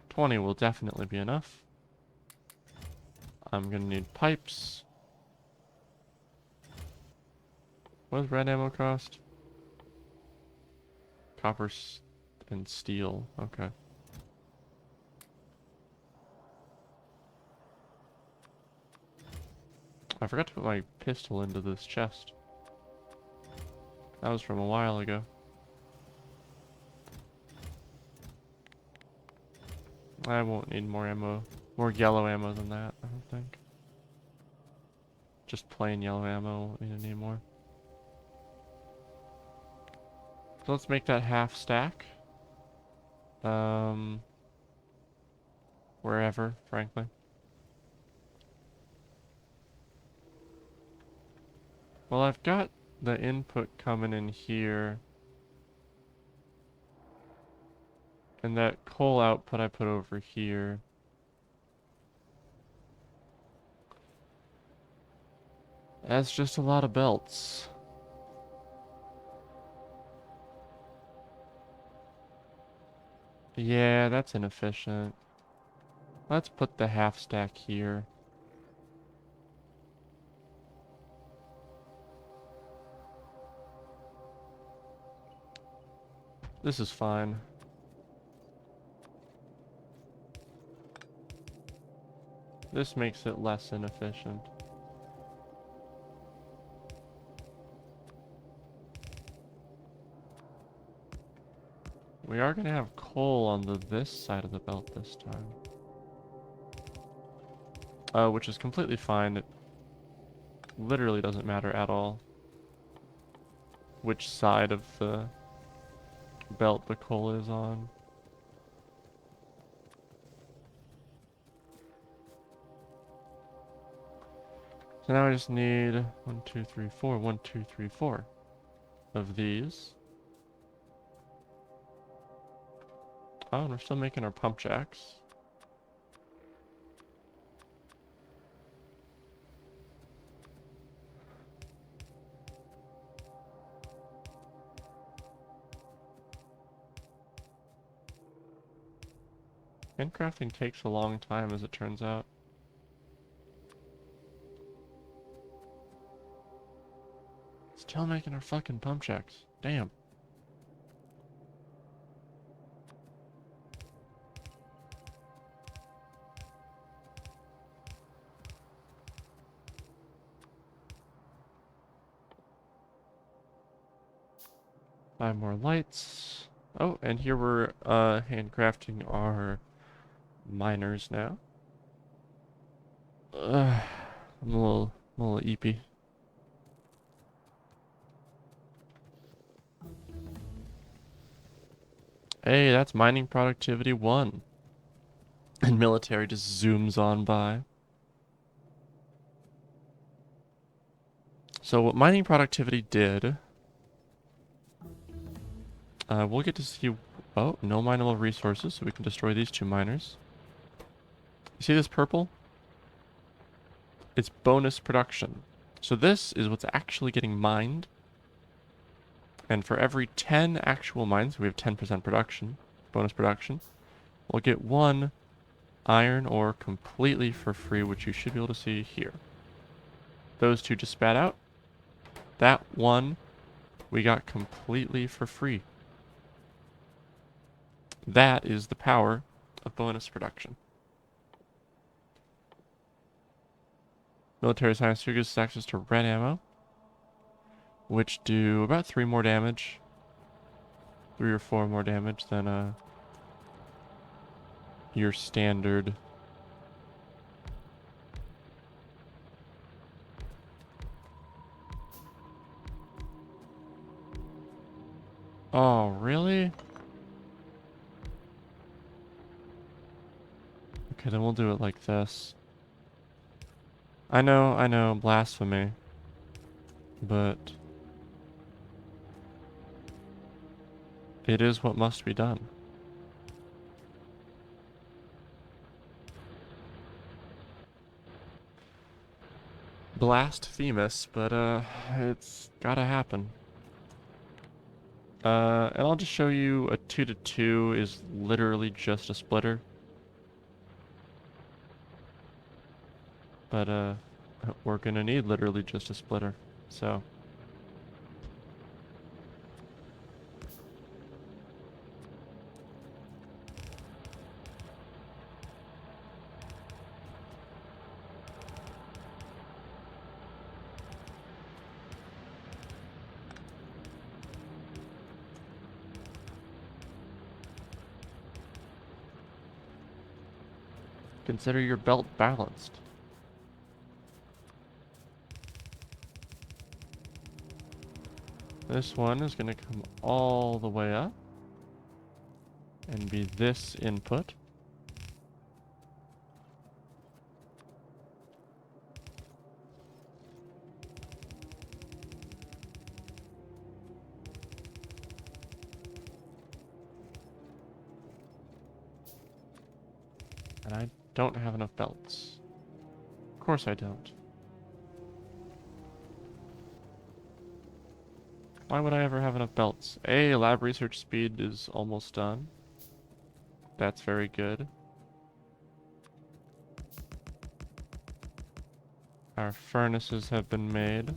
20 will definitely be enough. I'm gonna need pipes. What does red ammo cost? Copper and steel. Okay. I forgot to put my pistol into this chest. That was from a while ago. I won't need more ammo. More yellow ammo than that, I don't think. Just plain yellow ammo, won't need any more. So let's make that half stack. Wherever, frankly. Well, I've got the input coming in here. And that coal output I put over here. That's just a lot of belts. Yeah, that's inefficient. Let's put the half stack here. This is fine. This makes it less inefficient. We are gonna have coal on this side of the belt this time. Which is completely fine. It literally doesn't matter at all which side of the belt the coal is on. So now I just need 1, 2, 3, 4, 1, 2, 3, 4 of these. Oh, and we're still making our pump jacks. Handcrafting takes a long time, as it turns out. Still making our fucking pump jacks. Damn. Buy more lights. Oh, and here we're handcrafting our miners now. I'm a little eepy. Hey, that's mining productivity 1. And military just zooms on by. So what mining productivity did... we'll get to see... Oh, no mineable resources, so we can destroy these 2 miners. You see this purple? It's bonus production. So this is what's actually getting mined. And for every 10 actual mines, we have 10% production, bonus production. We'll get 1 iron ore completely for free, which you should be able to see here. Those 2 just spat out. That 1 we got completely for free. That is the power of bonus production. Military science 2 gives us access to red ammo. which do about 3 more damage. 3 or 4 more damage than your standard. Oh, really? Okay, then we'll do it like this. I know, blasphemy. But it is what must be done. Blasphemous, but it's gotta happen. And I'll just show you a 2 to 2 is literally just a splitter. But we're gonna need literally just a splitter. So consider your belt balanced. This one is gonna come all the way up and be this input. And I don't have enough belts. Of course I don't. Why would I ever have enough belts? Lab research speed is almost done. That's very good. Our furnaces have been made.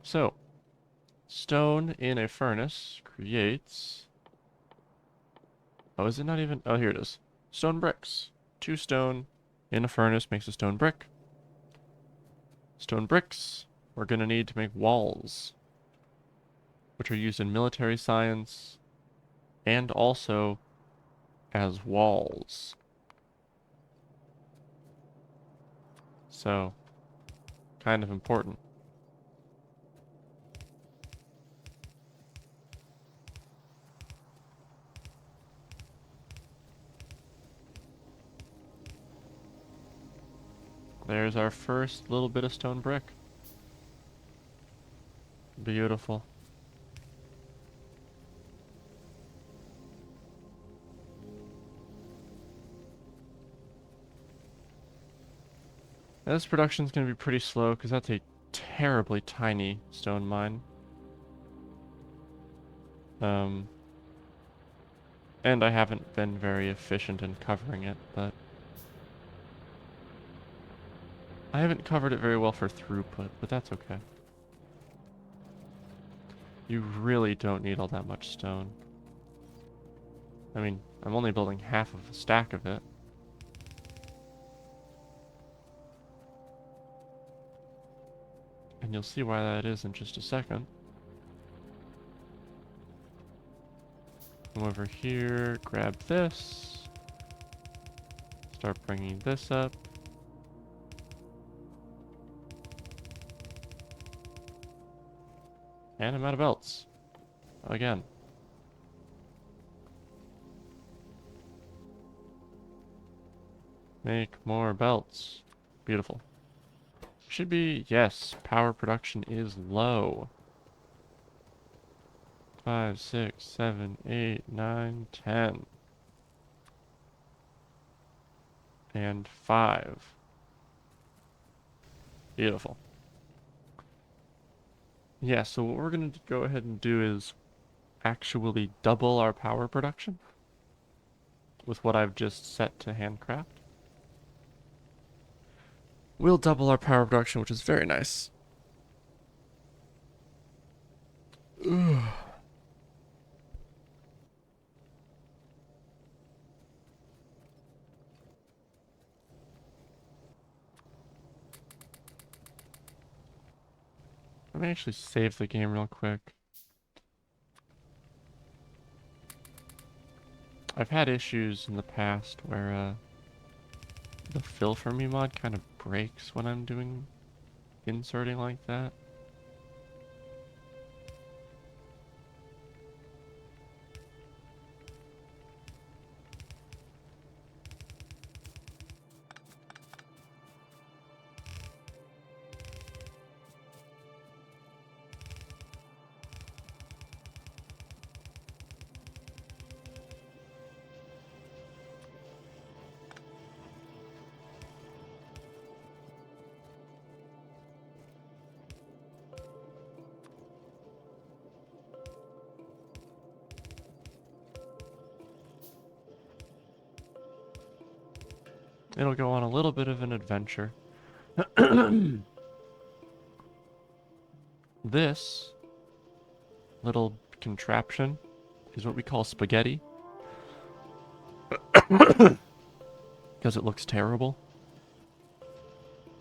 So, stone in a furnace creates... Oh, is it not even... Oh, here it is. Stone bricks. 2 stone in a furnace makes a stone brick. Stone bricks we're gonna need to make walls, which are used in military science and also as walls. So, kind of important. There's our first little bit of stone brick. Beautiful. Now, this production's gonna be pretty slow because that's a terribly tiny stone mine. And I haven't been very efficient in covering it, but I haven't covered it very well for throughput, but that's okay. You really don't need all that much stone. I mean, I'm only building half of a stack of it. And you'll see why that is in just a second. Come over here, grab this. Start bringing this up. And I'm out of belts. Again. Make more belts. Beautiful. Should be, yes, power production is low. 5, 6, 7, 8, 9, 10. And 5. Beautiful. Yeah, so what we're going to go ahead and do is actually double our power production with what I've just set to handcraft. We'll double our power production, which is very nice. Ugh. Let me actually save the game real quick. I've had issues in the past where the fill for me mod kind of breaks when I'm doing inserting like that. It'll go on a little bit of an adventure. This little contraption is what we call spaghetti. Because it looks terrible.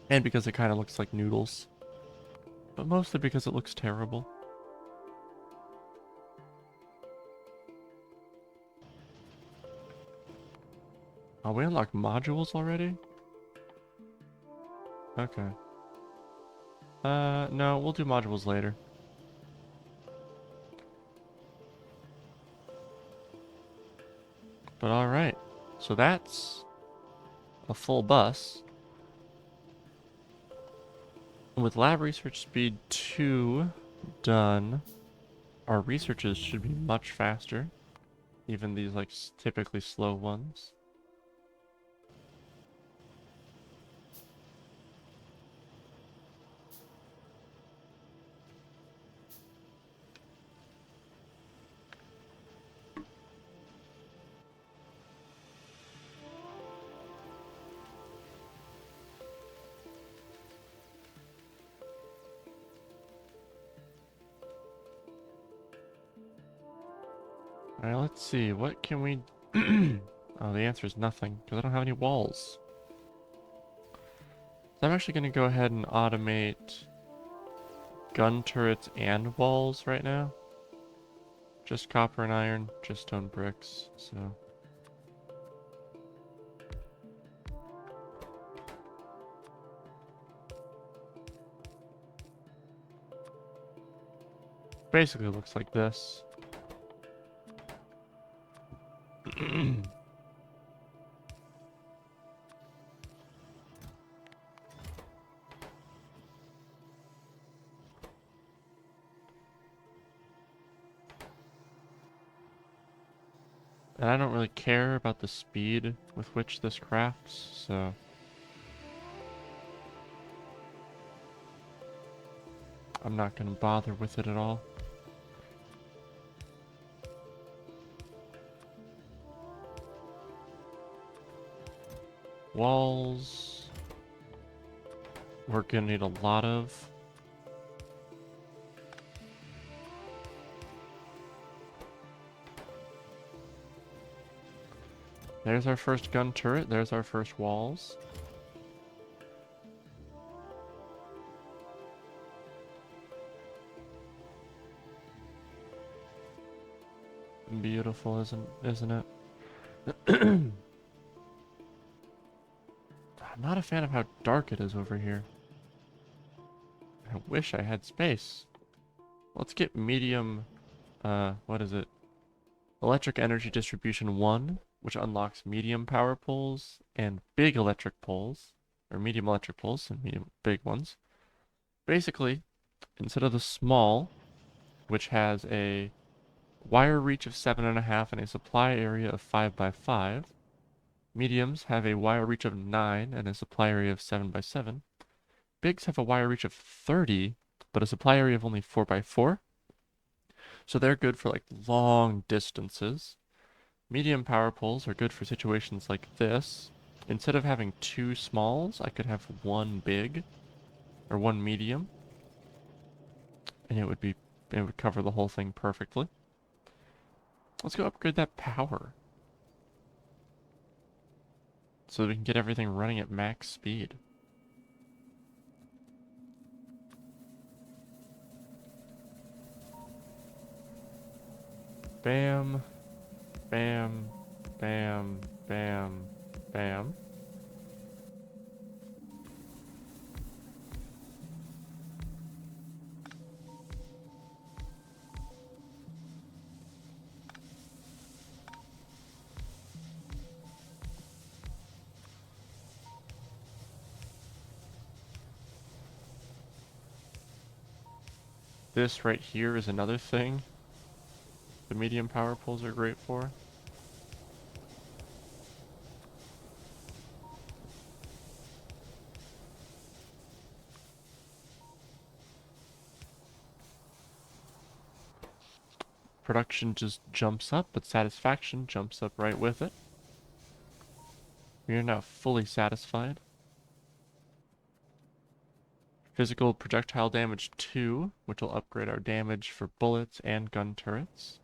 And because it kind of looks like noodles. But mostly because it looks terrible. Oh, we unlocked modules already? Okay. No, we'll do modules later. But alright. So that's a full bus. With lab research speed 2 done, our researches should be much faster. Even these, like, typically slow ones. Alright, let's see. What can we... Oh, the answer is nothing, because I don't have any walls. So I'm actually going to go ahead and automate gun turrets and walls right now. Just copper and iron, just stone bricks, so... Basically looks like this. And I don't really care about the speed with which this crafts, so... I'm not gonna bother with it at all. Walls... We're gonna need a lot of... There's our first gun turret, there's our first walls. Beautiful, isn't it? I'm not a fan of how dark it is over here. I wish I had space. Let's get medium, what is it? Electric energy distribution 1, which unlocks medium power poles and big electric poles, or medium electric poles and medium big ones. Basically, instead of the small, which has a wire reach of 7.5 and a supply area of 5 by 5, mediums have a wire reach of 9 and a supply area of 7 by 7. Bigs have a wire reach of 30, but a supply area of only 4 by 4. So they're good for like long distances. Medium power poles are good for situations like this. Instead of having 2 smalls, I could have 1 big or 1 medium. And it would cover the whole thing perfectly. Let's go upgrade that power. So that we can get everything running at max speed. Bam, bam, bam, bam, bam. This right here is another thing the medium power poles are great for. Production just jumps up, but satisfaction jumps up right with it. We are now fully satisfied. Physical projectile damage 2, which will upgrade our damage for bullets and gun turrets.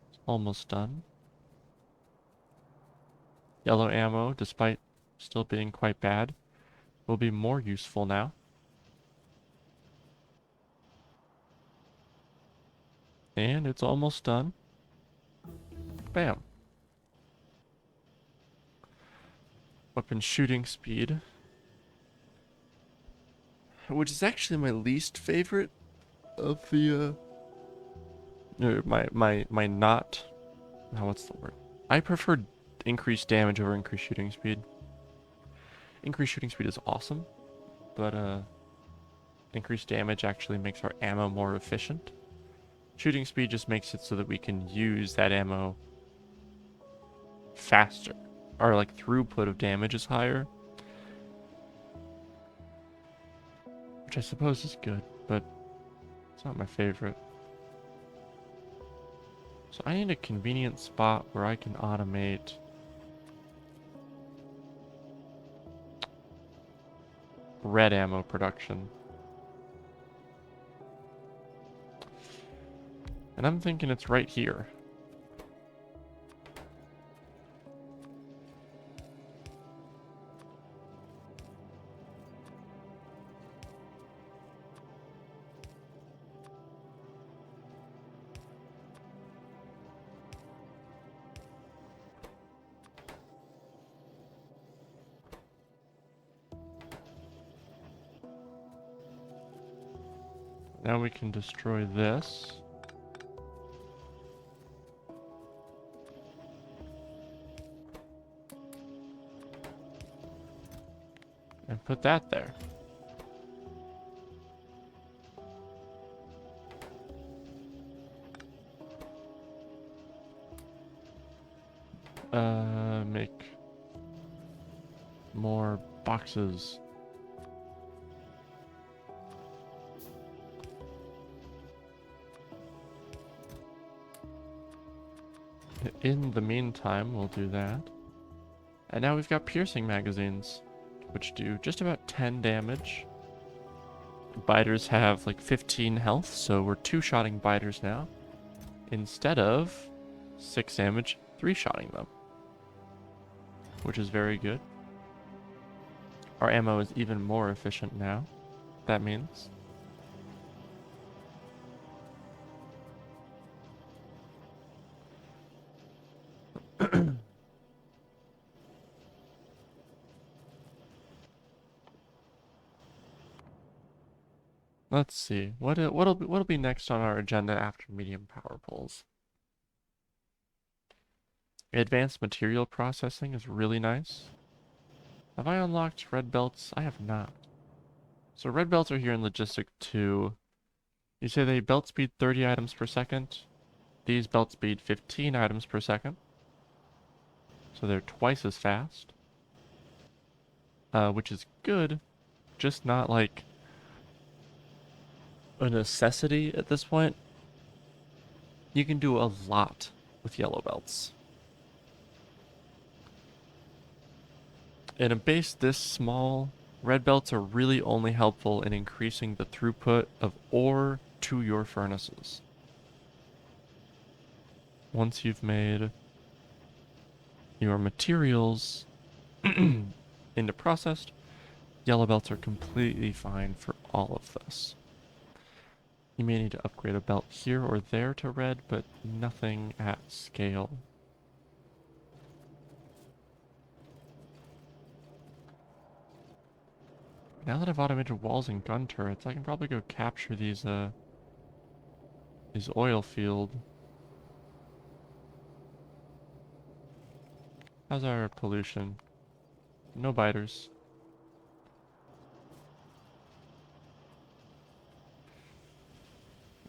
It's almost done. Yellow ammo, despite still being quite bad, will be more useful now. And it's almost done. Bam. Weapon shooting speed, which is actually my least favorite of the my not, now what's the word? I prefer increased damage over increased shooting speed. Increased shooting speed is awesome, but increased damage actually makes our ammo more efficient. Shooting speed just makes it so that we can use that ammo faster. Our like throughput of damage is higher, which I suppose is good, but it's not my favorite. So I need a convenient spot where I can automate red ammo production. And I'm thinking it's right here. Now we can destroy this. And put that there. Make more boxes. In the meantime, we'll do that. And now we've got piercing magazines, which do just about 10 damage. Biters have like 15 health, so we're two-shotting biters now. Instead of 6 damage, three-shotting them. Which is very good. Our ammo is even more efficient now. That means. Let's see. What'll be next on our agenda after medium power poles? Advanced material processing is really nice. Have I unlocked red belts? I have not. So red belts are here in Logistic 2. You say they belt speed 30 items per second. These belt speed 15 items per second. So they're twice as fast. Which is good, just not like a necessity at this point. You can do a lot with yellow belts. In a base this small, red belts are really only helpful in increasing the throughput of ore to your furnaces. Once you've made your materials into processed, yellow belts are completely fine for all of this. You may need to upgrade a belt here or there to red, but nothing at scale. Now that I've automated walls and gun turrets, I can probably go capture these oil field. How's our pollution? No biters.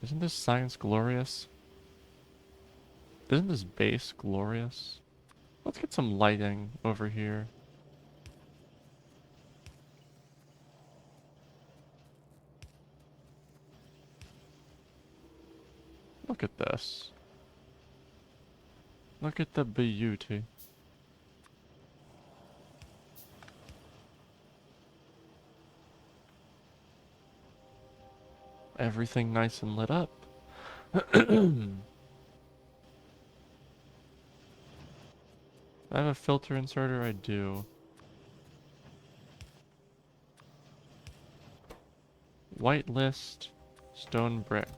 Isn't this science glorious? Isn't this base glorious? Let's get some lighting over here. Look at this. Look at the beauty. Everything nice and lit up. I have a filter inserter, I do. White list, stone brick.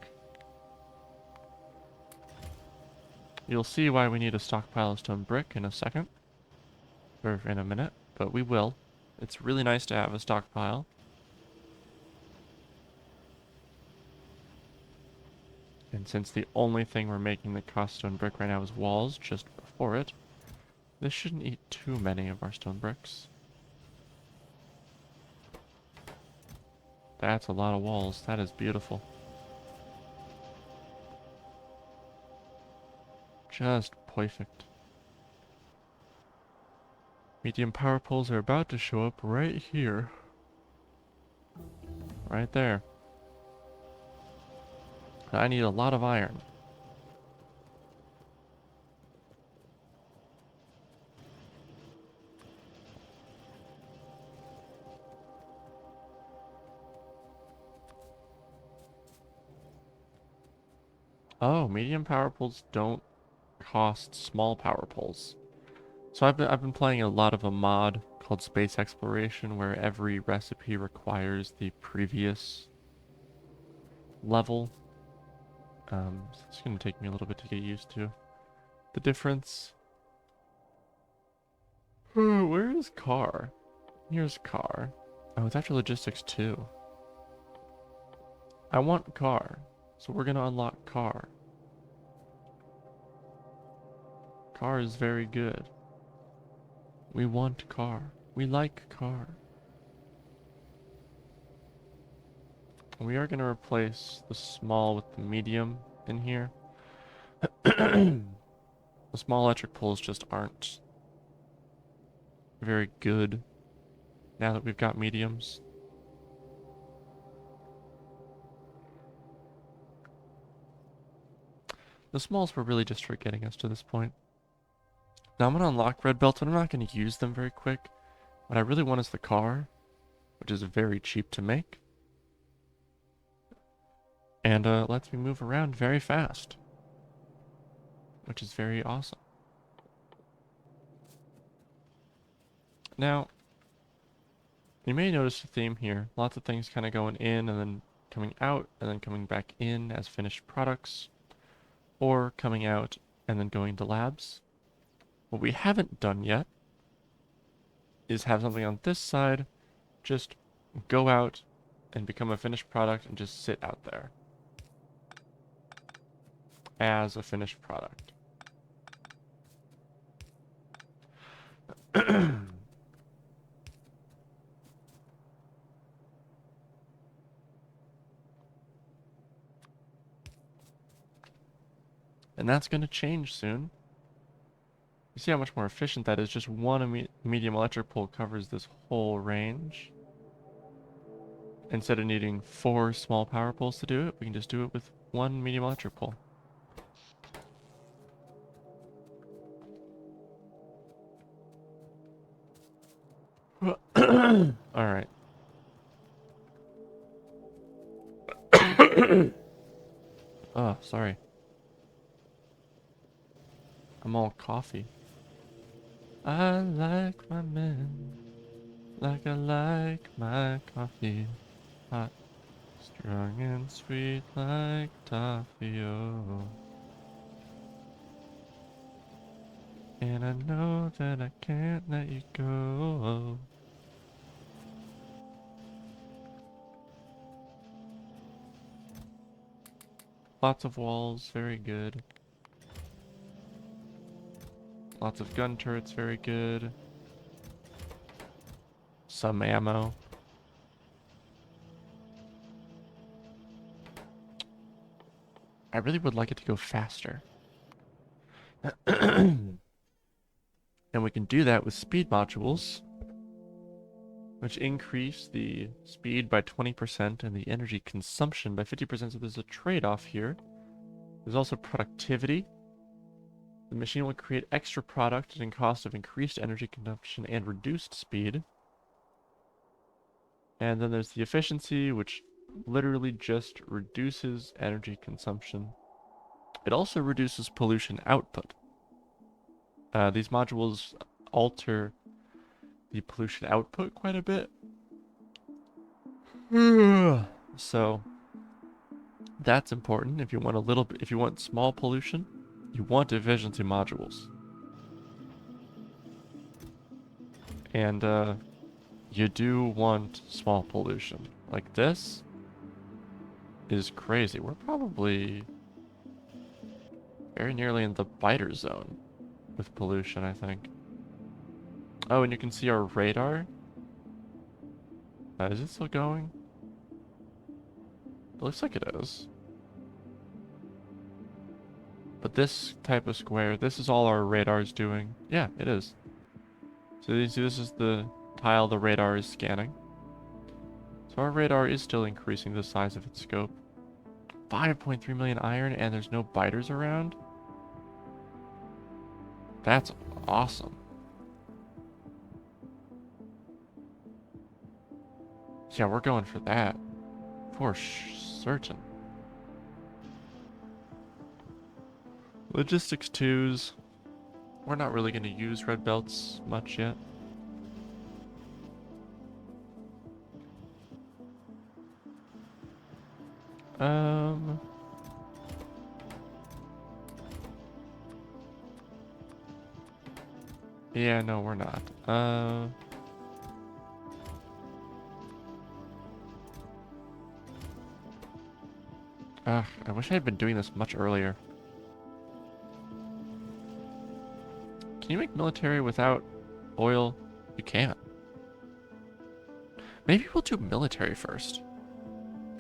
You'll see why we need a stockpile of stone brick in a second. Or in a minute, but we will. It's really nice to have a stockpile. And since the only thing we're making that costs stone brick right now is walls just before it, this shouldn't eat too many of our stone bricks. That's a lot of walls. That is beautiful. Just perfect. Medium power poles are about to show up right here. Right there. I need a lot of iron. Oh, medium power poles don't cost small power poles. So I've been playing a lot of a mod called Space Exploration where every recipe requires the previous level. So it's gonna take me a little bit to get used to the difference. Where is car? Here's car. Oh, it's after logistics too. I want car, so we're gonna unlock car. Car is very good. We want car. We like car. We are going to replace the small with the medium in here. The small electric poles just aren't very good now that we've got mediums. The smalls were really just for getting us to this point. Now I'm going to unlock red belts, but I'm not going to use them very quick. What I really want is the car, which is very cheap to make. And lets me move around very fast, which is very awesome. Now, you may notice a theme here. Lots of things kind of going in and then coming out and then coming back in as finished products, or coming out and then going to labs. What we haven't done yet is have something on this side just go out and become a finished product and just sit out there as a finished product. And that's going to change soon. You see how much more efficient that is. Just one medium electric pole covers this whole range. Instead of needing 4 small power poles to do it, we can just do it with 1 medium electric pole. Alright. Oh, sorry. I'm all coffee. I like my men like I like my coffee hot, Strong and sweet like toffee, oh. And I know that I can't let you go. Lots of walls, very good. Lots of gun turrets, very good. Some ammo. I really would like it to go faster. And we can do that with speed modules, which increase the speed by 20% and the energy consumption by 50%. So there's a trade-off here. There's also productivity. The machine will create extra product at a cost of increased energy consumption and reduced speed. And then there's the efficiency, which literally just reduces energy consumption. It also reduces pollution output. These modules alter the pollution output quite a bit. So that's important. If you want a little bit, if you want small pollution, you want efficiency modules. And you do want small pollution. Like this is crazy. We're probably very nearly in the biter zone with pollution, I think. Oh, and you can see our radar. Is it still going? It looks like it is. But this type of square, this is all our radar's doing. Yeah, it is. So you see this is the tile the radar is scanning. So our radar is still increasing the size of its scope. 5.3 million iron and there's no biters around? That's awesome. Yeah, we're going for that. For certain. Logistics 2s. We're not really going to use red belts much yet. Yeah, no, we're not. I wish I had been doing this much earlier. Can you make military without oil? You can't. Maybe we'll do military first.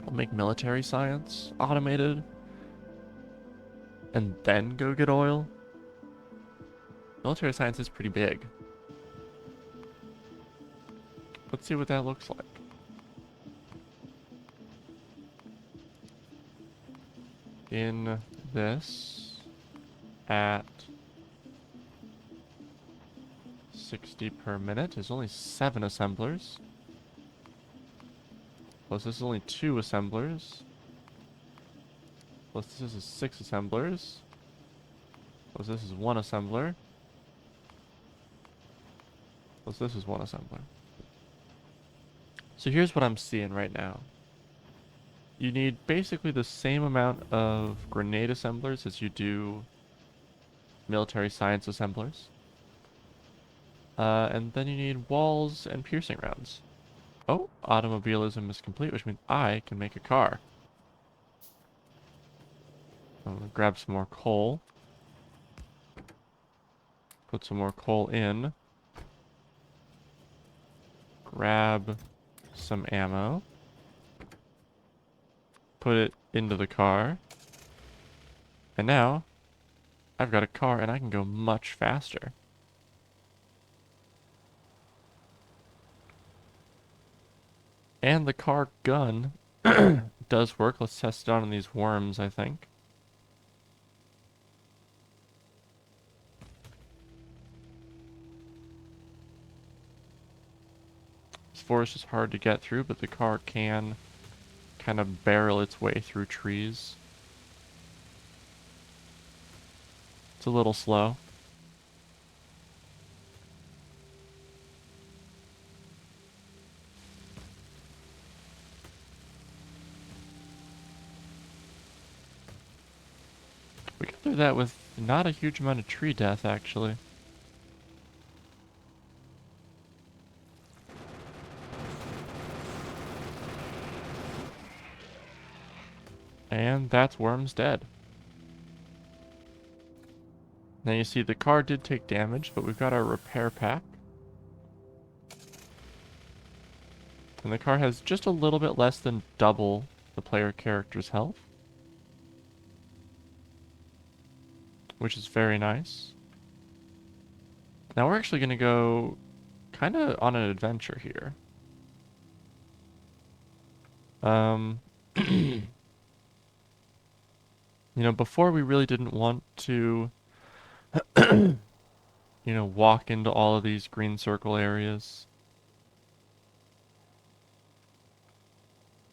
We'll make military science automated. And then go get oil. Military science is pretty big. Let's see what that looks like. In this, at 60 per minute, is only 7 assemblers. Plus this is only 2 assemblers. Plus this is 6 assemblers. Plus this is 1 assembler. Plus this is 1 assembler. So here's what I'm seeing right now. You need basically the same amount of grenade assemblers as you do military science assemblers. And then you need walls and piercing rounds. Oh, automobilism is complete, which means I can make a car. I'm gonna grab some more coal. Put some more coal in. Grab some ammo. Put it into the car. And now, I've got a car and I can go much faster. And the car gun does work. Let's test it out on these worms, I think. This forest is hard to get through, but the car can kind of barrel its way through trees. It's a little slow. We got through that with not a huge amount of tree death, actually. And that's Worm's dead. Now you see the car did take damage, but we've got our repair pack. And the car has just a little bit less than double the player character's health, which is very nice. Now we're actually going to go kind of on an adventure here. You know, before we really didn't want to, you know, walk into all of these green circle areas.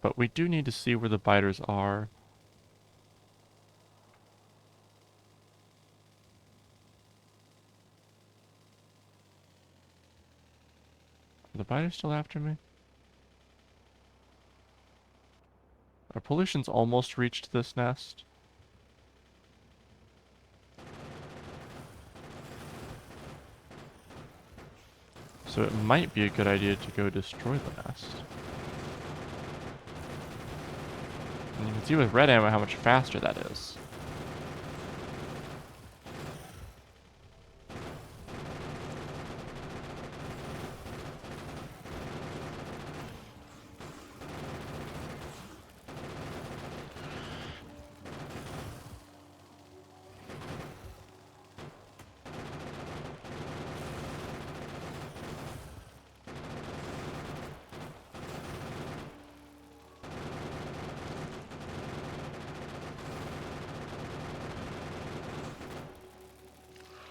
But we do need to see where the biters are. Are the biters still after me? Our pollution's almost reached this nest. So it might be a good idea to go destroy the nest. And you can see with red ammo how much faster that is.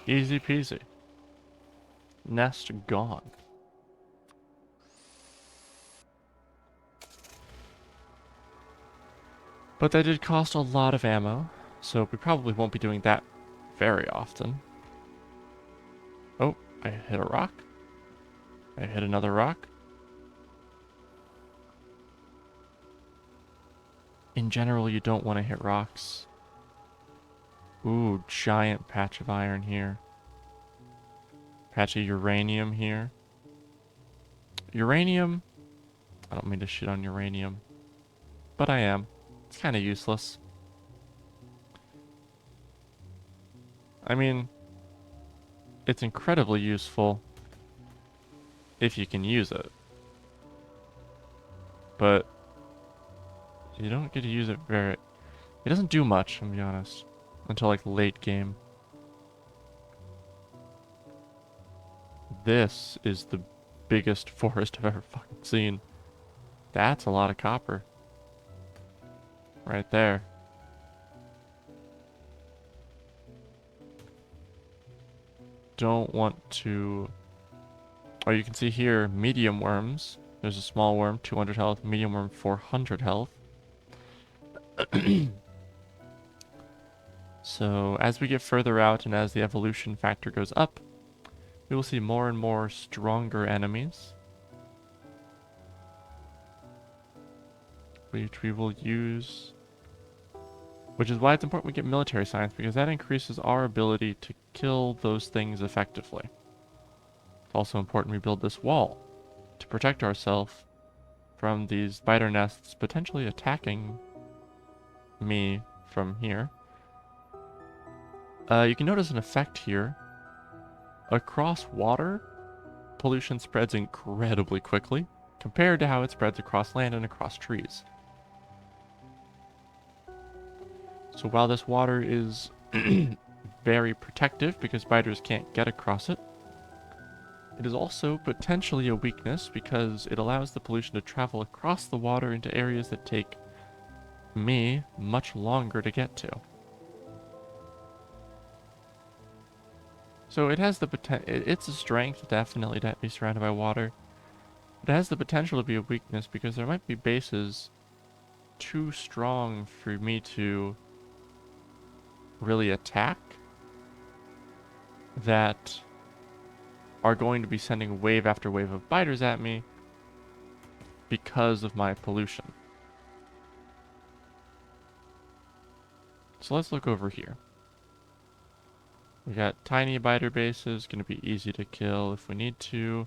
Easy peasy. Nest gone. But that did cost a lot of ammo, so we probably won't be doing that very often. Oh, I hit a rock. I hit another rock. In general, you don't want to hit rocks. Ooh, giant patch of iron here. Patch of uranium here. Uranium? I don't mean to shit on uranium. But I am. It's kind of useless. I mean, it's incredibly useful if you can use it. But you don't get to use it very... It doesn't do much, I'm gonna be honest. Until like late game. This is the biggest forest I've ever fucking seen. That's a lot of copper. Right there. Don't want to... Oh, you can see here, medium worms. There's a small worm, 200 health. Medium worm, 400 health. So, as we get further out and as the evolution factor goes up, we will see more and more stronger enemies, which we will use, which is why it's important we get military science, because that increases our ability to kill those things effectively. It's also important we build this wall to protect ourselves from these biter nests potentially attacking me from here. You can notice an effect here. Across water, pollution spreads incredibly quickly compared to how it spreads across land and across trees. So while this water is very protective because biters can't get across it, it is also potentially a weakness because it allows the pollution to travel across the water into areas that take me much longer to get to. So it has the potential, it's a strength definitely to be surrounded by water. It has the potential to be a weakness because there might be bases too strong for me to really attack that are going to be sending wave after wave of biters at me because of my pollution. So let's look over here. We got tiny biter bases, gonna be easy to kill if we need to.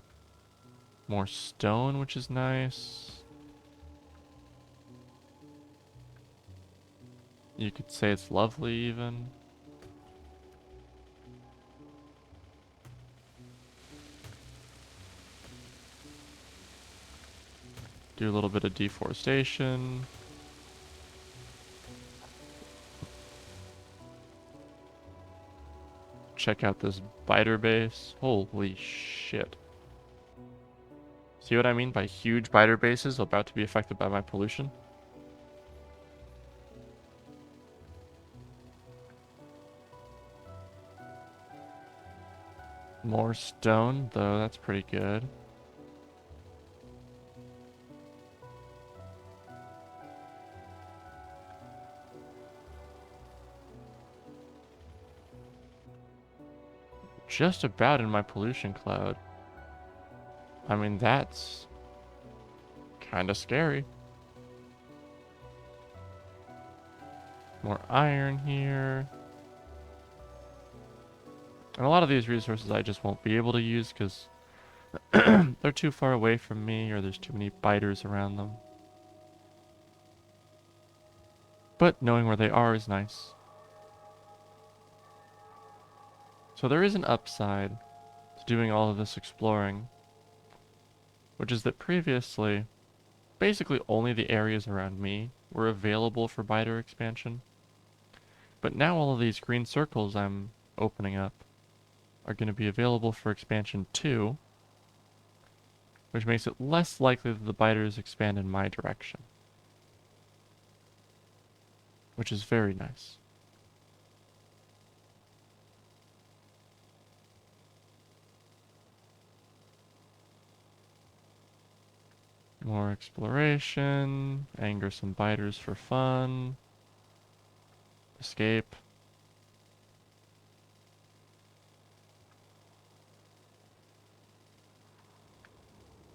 More stone, which is nice. You could say it's lovely even. Do a little bit of deforestation. Check out this biter base. Holy shit. See what I mean by huge biter bases about to be affected by my pollution? More stone, though, that's pretty good. Just about in my pollution cloud. I mean, that's kind of scary. More iron here. And a lot of these resources I just won't be able to use because they're too far away from me or there's too many biters around them. But knowing where they are is nice. So there is an upside to doing all of this exploring, which is that previously, basically only the areas around me were available for biter expansion. But now all of these green circles I'm opening up are going to be available for expansion too, which makes it less likely that the biters expand in my direction, which is very nice. More exploration, anger some biters for fun, escape.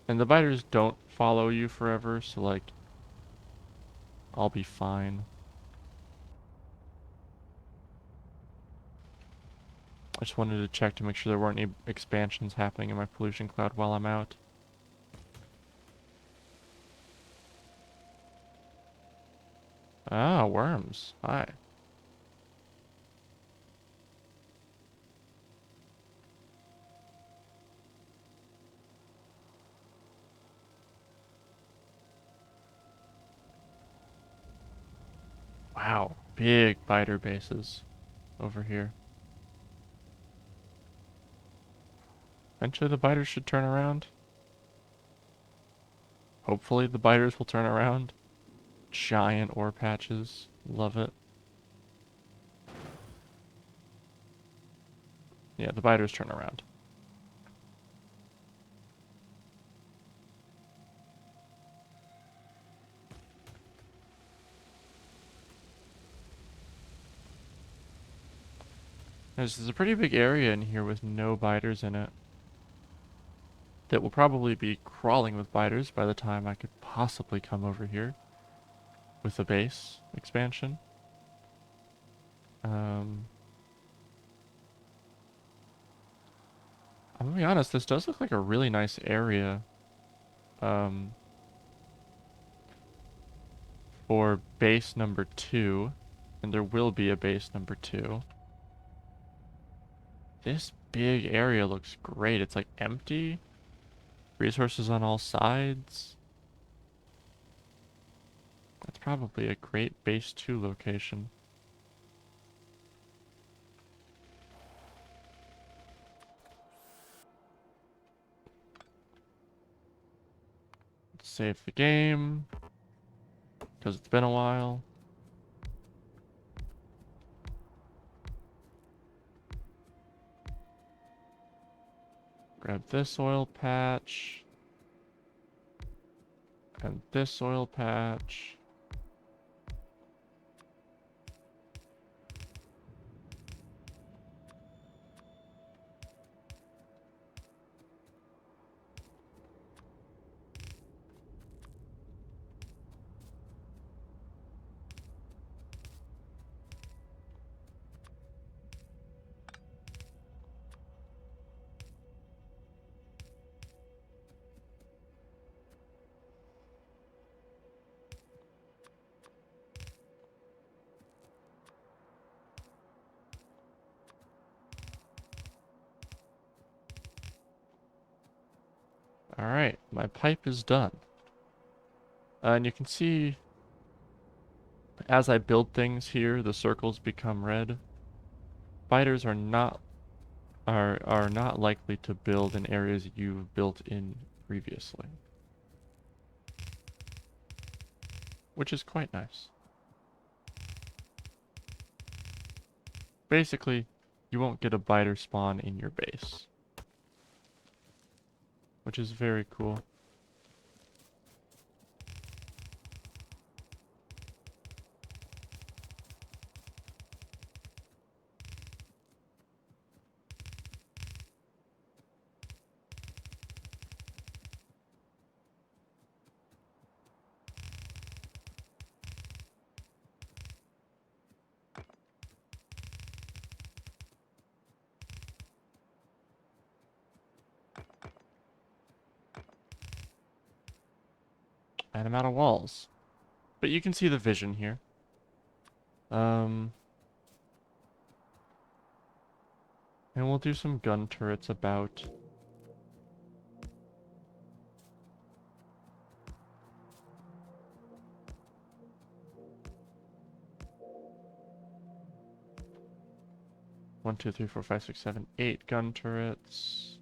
And the biters don't follow you forever, so like, I'll be fine. I just wanted to check to make sure there weren't any expansions happening in my pollution cloud while I'm out. Ah, worms. Hi. Wow, big biter bases over here. Eventually the biters should turn around. Hopefully the biters will turn around. Giant ore patches. Love it. Yeah, the biters turn around. This is a pretty big area in here with no biters in it. That will probably be crawling with biters by the time I could possibly come over here with the base expansion. I'm gonna be honest, this does look like a really nice area um, for base number 2, and there will be a base number 2. This big area looks great. It's like empty, resources on all sides. That's probably a great base 2 location. Let's save the game, because it's been a while. Grab this oil patch. And this oil patch. Alright, my pipe is done. And you can see as I build things here, the circles become red. Spiders are not likely to build in areas you've built in previously, which is quite nice. Basically, you won't get a biter spawn in your base, which is very cool. And I'm out of walls. But you can see the vision here. And we'll do some gun turrets about. One, two, three, four, five, six, seven, 8 gun turrets.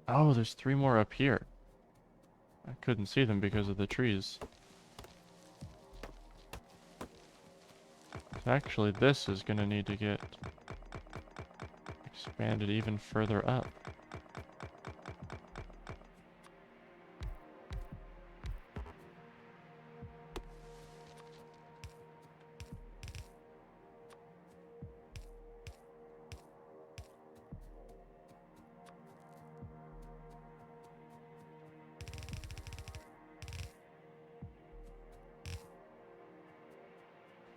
Oh, there's 3 more up here. I couldn't see them because of the trees. So actually, this is gonna need to get expanded even further up.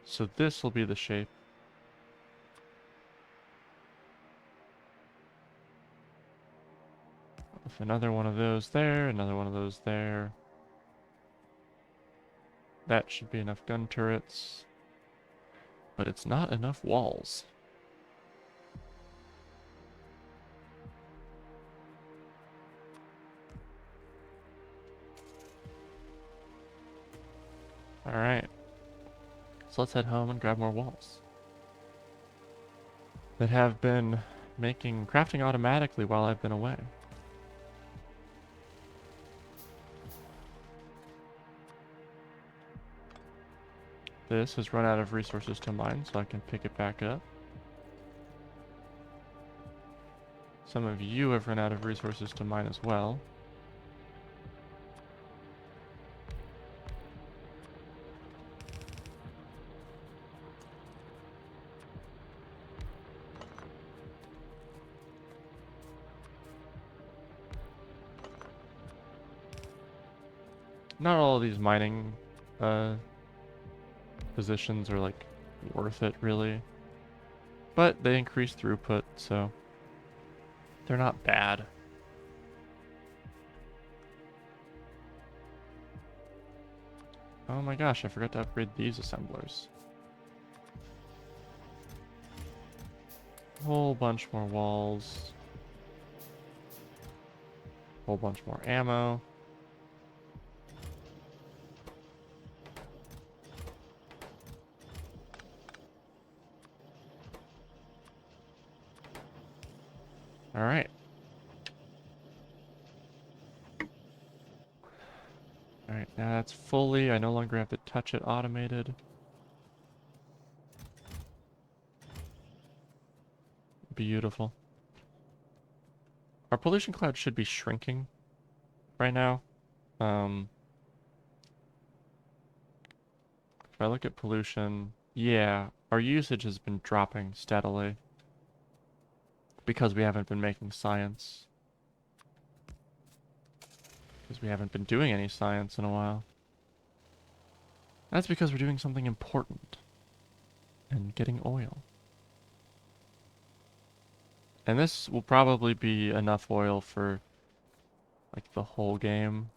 So this will be the shape. With another one of those there, another one of those there. That should be enough gun turrets. But it's not enough walls. Alright. So let's head home and grab more walls. That have been making crafting automatically while I've been away. This has run out of resources to mine, so I can pick it back up. Some of you have run out of resources to mine as well. Not all of these mining positions are like worth it really, but they increase throughput, so they're not bad. Oh my gosh, I forgot to upgrade these assemblers. Whole bunch more walls. Whole bunch more ammo. Alright. Alright, now that's fully. I no longer have to touch it automated. Beautiful. Our pollution cloud should be shrinking right now. If I look at pollution, yeah, our usage has been dropping steadily because we haven't been making science. Because we haven't been doing any science in a while. That's because we're doing something important and getting oil. And this will probably be enough oil for like the whole game,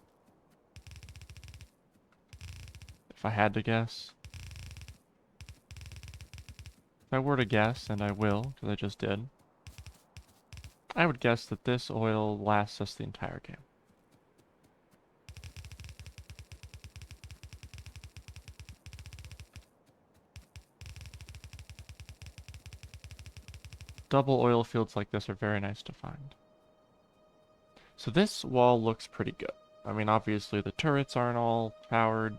if I had to guess. If I were to guess, and I will, because I just did, I would guess that this oil lasts us the entire game. Double oil fields like this are very nice to find. So this wall looks pretty good. I mean, obviously the turrets aren't all powered,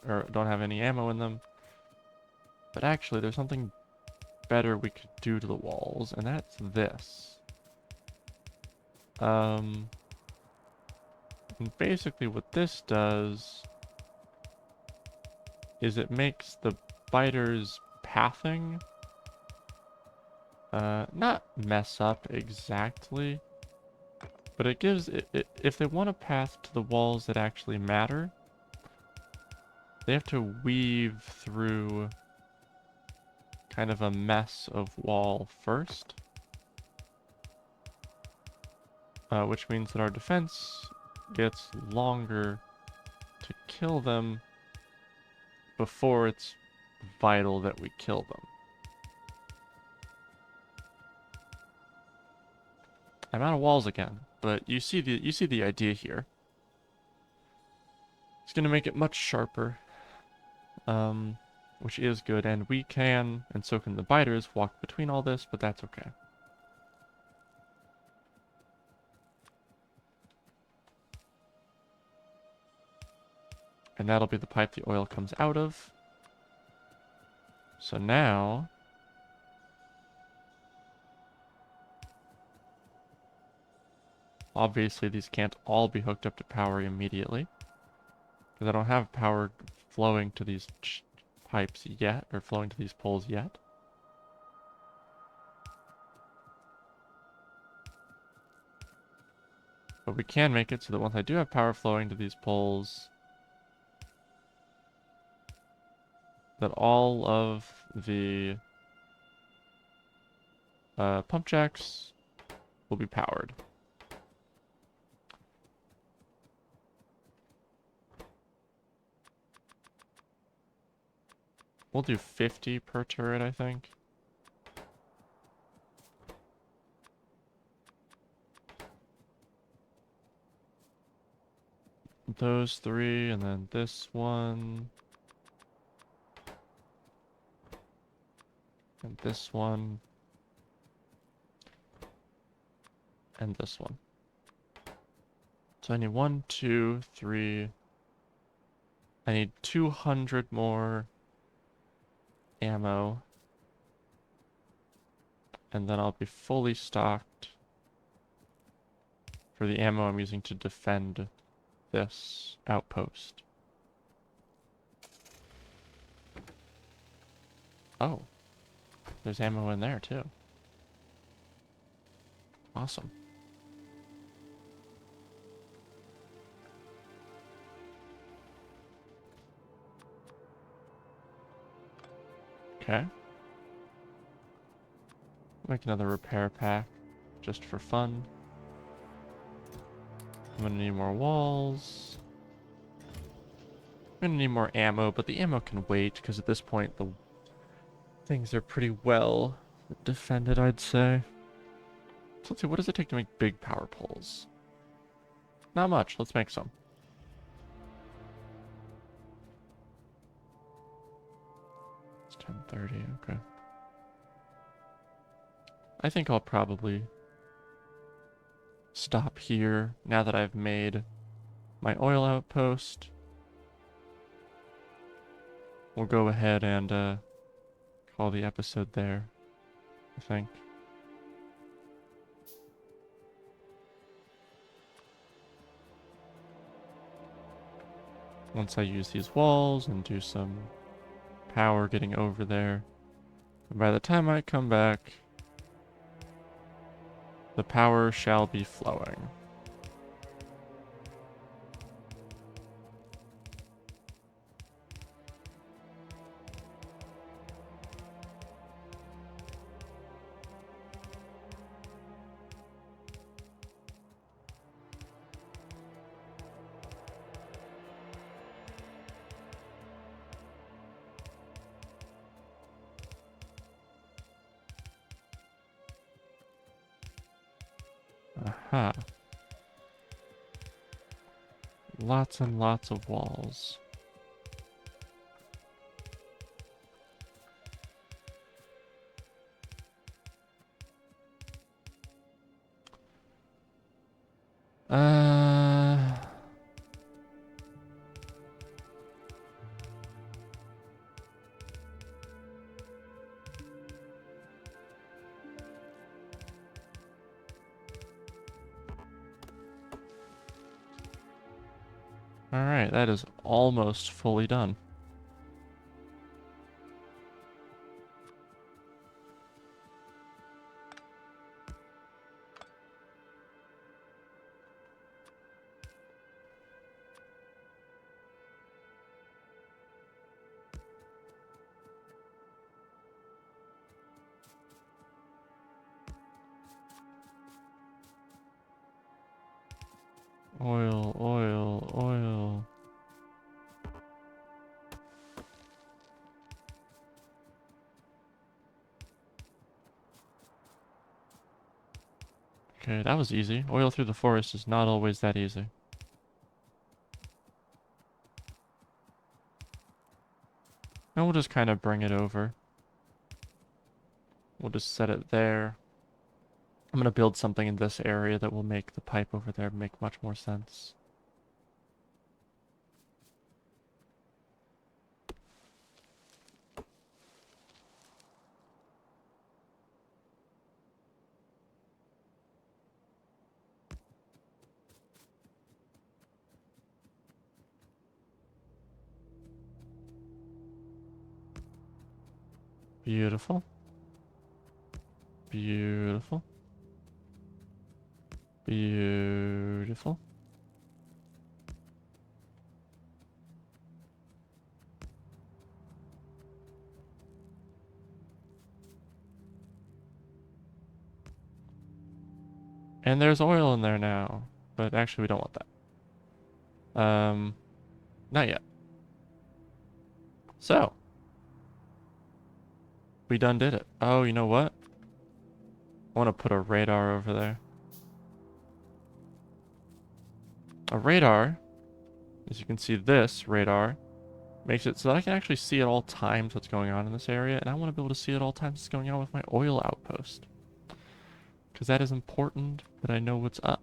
or don't have any ammo in them. But actually, there's something better we could do to the walls, and that's this. And basically what this does is it makes the biters' pathing not mess up exactly, but it gives if they want a path to the walls that actually matter, they have to weave through kind of a mess of wall first, which means that our defense gets longer to kill them before it's vital that we kill them. I'm out of walls again, but you see the idea here. It's gonna make it much sharper, which is good, and we can, and so can the biters, walk between all this, but that's okay. And that'll be the pipe the oil comes out of. So now, obviously these can't all be hooked up to power immediately, because I don't have power flowing to these pipes yet, or flowing to these poles yet. But we can make it so that once I do have power flowing to these poles, that all of the pump jacks will be powered. We'll do 50 per turret, I think. Those three, and then this one. And this one. And this one. So I need 1, 2, 3. I need 200 more ammo. And then I'll be fully stocked for the ammo I'm using to defend this outpost. Oh, there's ammo in there too. Awesome. Okay. Make another repair pack just for fun. I'm gonna need more walls. I'm gonna need more ammo, but the ammo can wait because at this point the things are pretty well defended, I'd say. So let's see, what does it take to make big power poles? Not much. Let's make some. It's 10:30. Okay. I think I'll probably stop here now that I've made my oil outpost. We'll go ahead and call the episode there, I think. Once I use these walls and do some power getting over there, and by the time I come back, the power shall be flowing. Huh. Lots and lots of walls. Uh... Alright, that is almost fully done. Oil, oil, oil. Okay, that was easy. Oil through the forest is not always that easy. And we'll just kind of bring it over. We'll just set it there. I'm going to build something in this area that will make the pipe over there make much more sense. Beautiful. Beautiful. Beautiful. And there's oil in there now. But actually, we don't want that. Not yet. So. We done did it. Oh, you know what? I want to put a radar over there. A radar, as you can see, this radar makes it so that I can actually see at all times what's going on in this area, and I want to be able to see at all times what's going on with my oil outpost. Because that is important that I know what's up.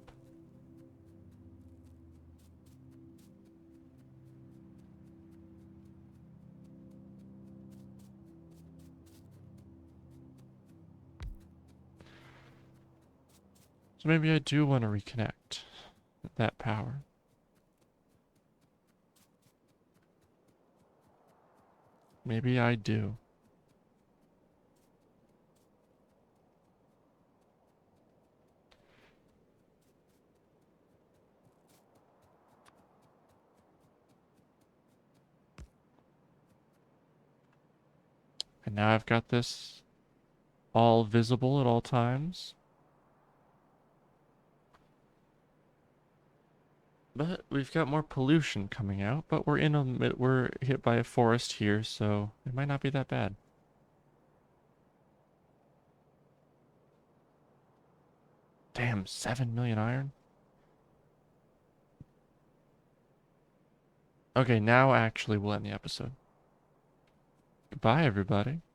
So maybe I do want to reconnect that power. Maybe I do. And now I've got this all visible at all times. But we've got more pollution coming out, but we're hit by a forest here, so it might not be that bad. Damn, 7 million iron? Okay, now actually we'll end the episode. Goodbye, everybody.